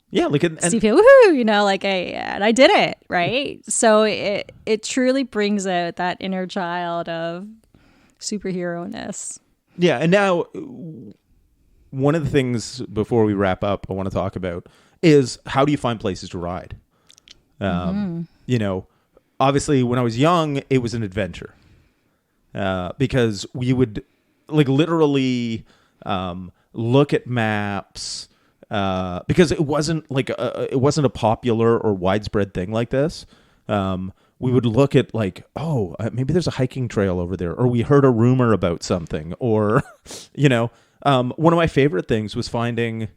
Yeah, like
steep hill, woohoo! You know, like I did it, right? So it truly brings out that inner child of superhero-ness.
Yeah, and now one of the things before we wrap up, I want to talk about is how do you find places to ride? You know, obviously when I was young, it was an adventure because we would like literally look at maps. Because it wasn't like it wasn't a popular or widespread thing like this. We would look at like, oh, maybe there's a hiking trail over there, or we heard a rumor about something, or you know, one of my favorite things was finding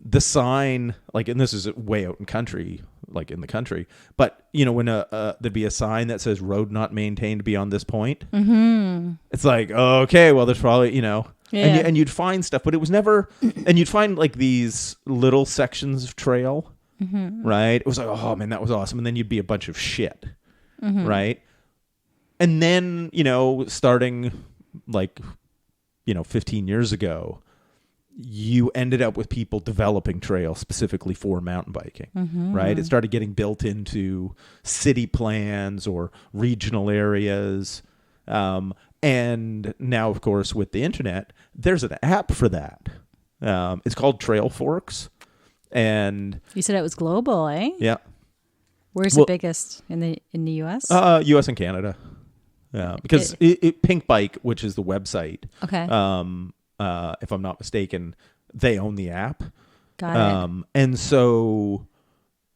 the sign, like, and this is way out in country, like in the country, but you know, when there'd be a sign that says "road not maintained beyond this point," it's like, oh, okay, well, there's probably, you know. Yeah. And you'd find stuff, but it was never, and you'd find like these little sections of trail, right? It was like, oh man, that was awesome. And then you'd be a bunch of shit, right? And then, you know, starting like, you know, 15 years ago, you ended up with people developing trails specifically for mountain biking, right? It started getting built into city plans or regional areas. And now, of course, with the internet, there's an app for that. It's called Trail Forks. And
you said it was global, eh?
Yeah.
Where's the biggest in the US?
US and Canada. Because Pink Bike, which is the website,
okay.
If I'm not mistaken, they own the app.
Got it.
And so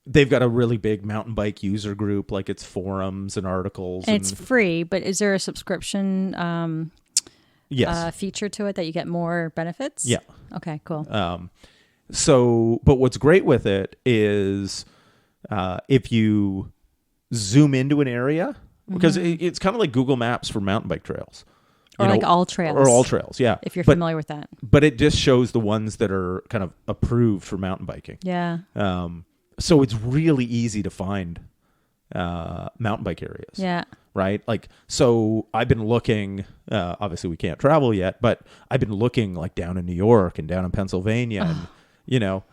they've got a really big mountain bike user group, like it's forums and articles.
And it's free, but is there a subscription
yes.
Feature to it that you get more benefits?
Yeah.
Okay, cool.
So, but what's great with it is if you zoom into an area, because it's kind of like Google Maps for mountain bike trails.
Or like all trails.
Or all trails, yeah.
If you're familiar with that.
But it just shows the ones that are kind of approved for mountain biking.
Yeah.
So it's really easy to find mountain bike areas.
Yeah.
Right? Like, so I've been looking, obviously we can't travel yet, but I've been looking like down in New York and down in Pennsylvania and, you know,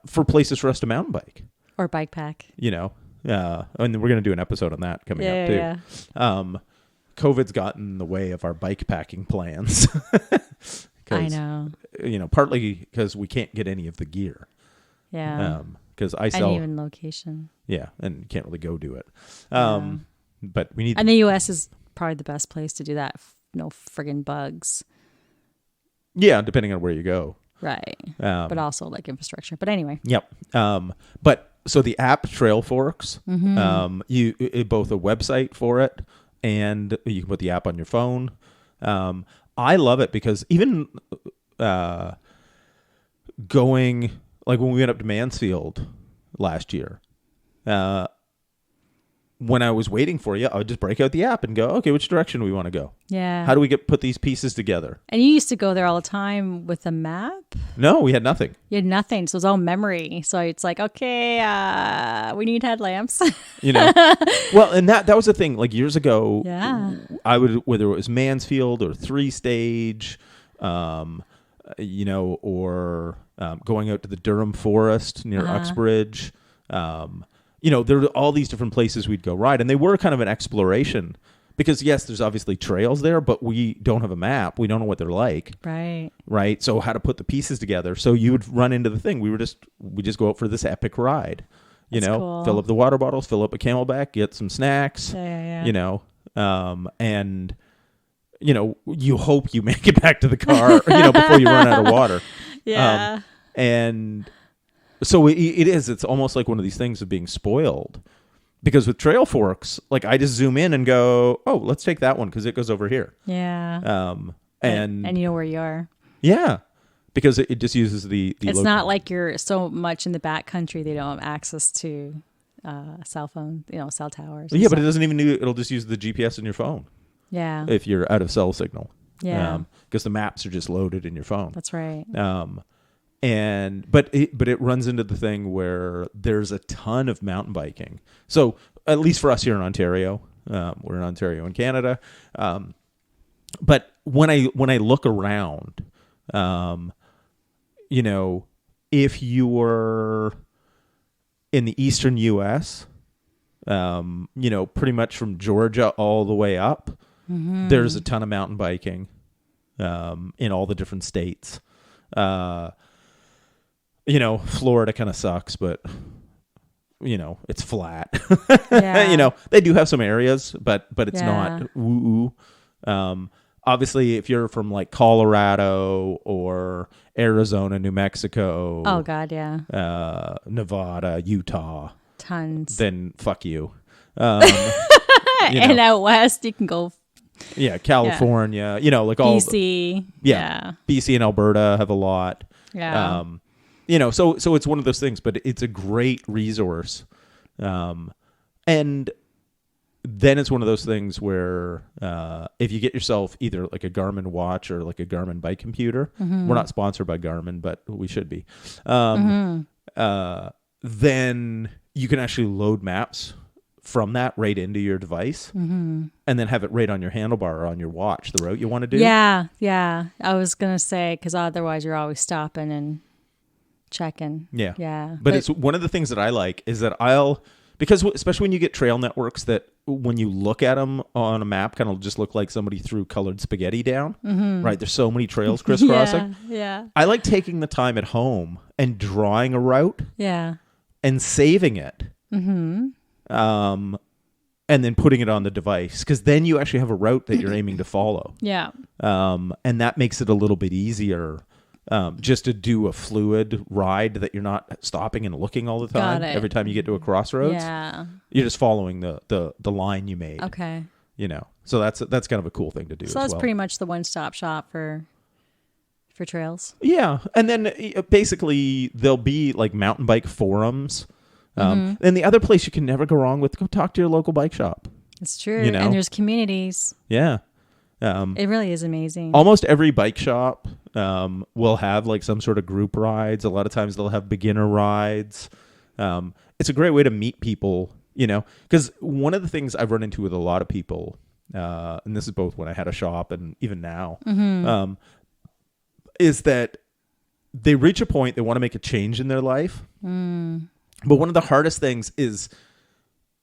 for places for us to mountain bike.
Or bike pack.
You know, and we're going to do an episode on that coming up too.
Yeah.
COVID's gotten in the way of our bike packing plans.
I know.
You know, partly because we can't get any of the gear.
Yeah.
Because I sell.
And even location.
Yeah, and you can't really go do it. But we need.
And the U.S. is probably the best place to do that. No friggin' bugs.
Yeah, depending on where you go.
Right. But also like infrastructure. But anyway.
Yep. But so the app Trail Forks, you both a website for it, and you can put the app on your phone. I love it because even going, like when we went up to Mansfield last year, when I was waiting for you, I would just break out the app and go, okay, which direction do we want to go?
Yeah.
How do we put these pieces together?
And you used to go there all the time with a map?
No, we had nothing.
You had nothing. So it was all memory. So it's like, okay, we need headlamps.
Well, and that was the thing. Like years ago,
Yeah.
I would, whether it was Mansfield or 3-stage, or going out to the Durham Forest near Uxbridge. There were all these different places we'd go ride, and they were kind of an exploration because, yes, there's obviously trails there, but we don't have a map. We don't know what they're like. Right. So how to put the pieces together. So you would run into the thing. We just go out for this epic ride,
Cool.
Fill up the water bottles, fill up a Camelback, get some snacks, and you hope you make it back to the car, before you run out of water.
Yeah.
And so it's almost like one of these things of being spoiled, because with Trail Forks, like I just zoom in and go, oh, let's take that one because it goes over here.
Yeah. And you know where you are.
Yeah. Because it just uses the
it's not like you're so much in the back country they don't have access to cell phone, cell towers.
Yeah, but it doesn't even it'll just use the GPS in your phone.
Yeah.
If you're out of cell signal.
Yeah.
Because the maps are just loaded in your phone.
That's right.
But it runs into the thing where there's a ton of mountain biking. So at least for us here in Ontario, we're in Ontario in Canada. But when I look around, if you were in the eastern U.S., pretty much from Georgia all the way up, there's a ton of mountain biking in all the different states. Florida kind of sucks, but it's flat.
Yeah.
They do have some areas, but it's not woo. Obviously, if you're from like Colorado or Arizona, New Mexico,
oh god, yeah,
Nevada, Utah,
tons.
Then fuck you.
And out west, you can go.
Yeah, California. Like all
BC.
BC and Alberta have a lot.
Yeah.
So it's one of those things, but it's a great resource. And then it's one of those things where if you get yourself either like a Garmin watch or like a Garmin bike computer, we're not sponsored by Garmin, but we should be. Then you can actually load maps from that right into your device and then have it right on your handlebar or on your watch, the route you want to do.
Yeah. I was going to say, because otherwise you're always stopping and checking.
Yeah. But it's one of the things that I like is that because especially when you get trail networks that when you look at them on a map kind of just look like somebody threw colored spaghetti down, right? There's so many trails crisscrossing.
Yeah.
I like taking the time at home and drawing a route.
Yeah.
And saving it. And then putting it on the device, because then you actually have a route that you're aiming to follow.
Yeah.
And that makes it a little bit easier just to do a fluid ride that you're not stopping and looking all the time. Every time you get to a crossroads.
Yeah.
You're just following the line you made.
Okay.
So that's kind of a cool thing to do.
So that's pretty much the one-stop shop for trails.
Yeah. And then basically there'll be like mountain bike forums. And the other place you can never go wrong with, go talk to your local bike shop.
It's true. And there's communities.
Yeah.
It really is amazing.
Almost every bike shop will have like some sort of group rides. A lot of times they'll have beginner rides. It's a great way to meet people, because one of the things I've run into with a lot of people, and this is both when I had a shop and even now, is that they reach a point, they want to make a change in their life. But one of the hardest things is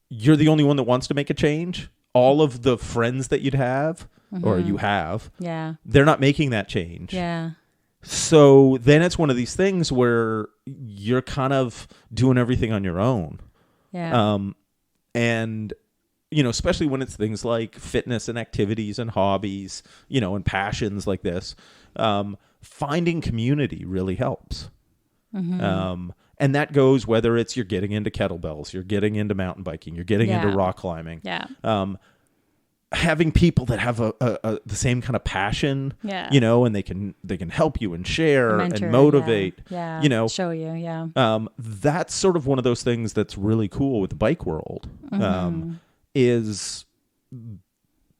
you're the only one that wants to make a change. All of the friends that you'd have or you have, they're not making that change.
Yeah.
So then it's one of these things where you're kind of doing everything on your own.
Yeah.
And, especially when it's things like fitness and activities and hobbies, and passions like this, finding community really helps. And that goes whether it's you're getting into kettlebells, you're getting into mountain biking, you're getting into rock climbing.
Yeah.
having people that have the same kind of passion,
Yeah.
you know, and they can help you and share
Mentor,
and motivate,
yeah.
you know,
Show you, yeah.
that's sort of one of those things that's really cool with the bike world. Is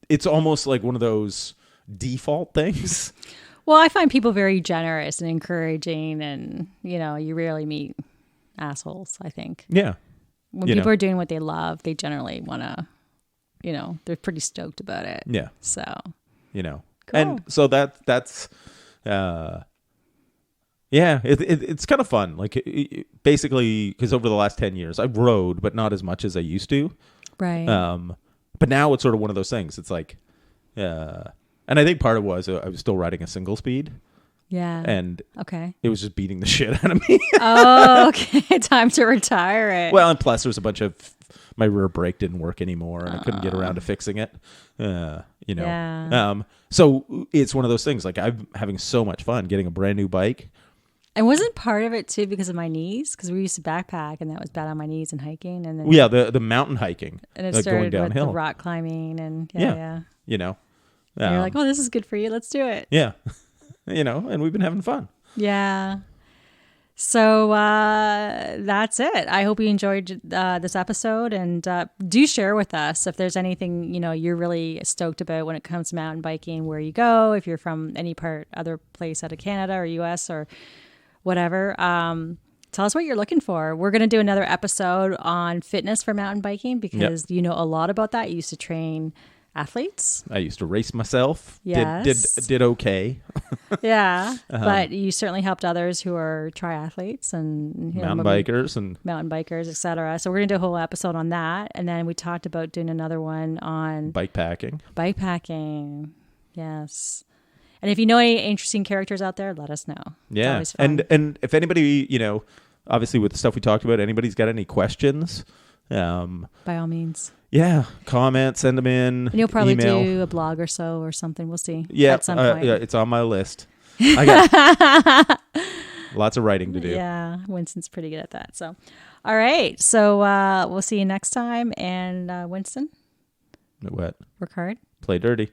it's almost like one of those default things.
Well, I find people very generous and encouraging, and you know, you rarely meet assholes, I think.
Yeah.
When people are doing what they love, they generally want to, you know, they're pretty stoked about it.
Yeah.
So,
you know,
cool.
And so that's it's kind of fun. Like basically, because over the last 10 years I've rode, but not as much as I used to.
Right.
But now it's sort of one of those things. It's like, and I think part of it was I was still riding a single speed.
Yeah.
And
okay,
it was just beating the shit out of me.
Oh, okay. Time to retire it.
Well, and plus there's a bunch of, my rear brake didn't work anymore and I couldn't get around to fixing it. You know.
Yeah.
So it's one of those things, like I'm having so much fun getting a brand new bike.
And wasn't part of it too because of my knees? Because we used to backpack and that was bad on my knees and hiking. And then
yeah, the mountain hiking.
And it
like
started
going downhill.
with the rock climbing and yeah.
You know.
And you're like, oh, this is good for you. Let's do it.
Yeah. You know, and we've been having fun.
Yeah. So that's it. I hope you enjoyed this episode, and do share with us if there's anything, you know, you're really stoked about when it comes to mountain biking, where you go, if you're from any other place out of Canada or US or whatever. Tell us what you're looking for. We're going to do another episode on fitness for mountain biking because you know a lot about that. You used to train athletes.
I used to race myself.
Yes.
Did okay.
Yeah. But you certainly helped others who are triathletes and
mountain bikers,
etc. So we're going to do a whole episode on that. And then we talked about doing another one on
bike packing.
Yes. And if you know any interesting characters out there, let us know.
Yeah. And if anybody, you know, obviously with the stuff we talked about, anybody's got any questions,
by all means.
Yeah, comment, send them in.
And you'll probably
email.
do a blog or so or something. We'll see.
Yeah,
at some point.
yeah, it's on my list. I got lots of writing to do.
Yeah, Winston's pretty good at that. So, all right. So we'll see you next time. And Winston,
What?
work hard.
Play dirty.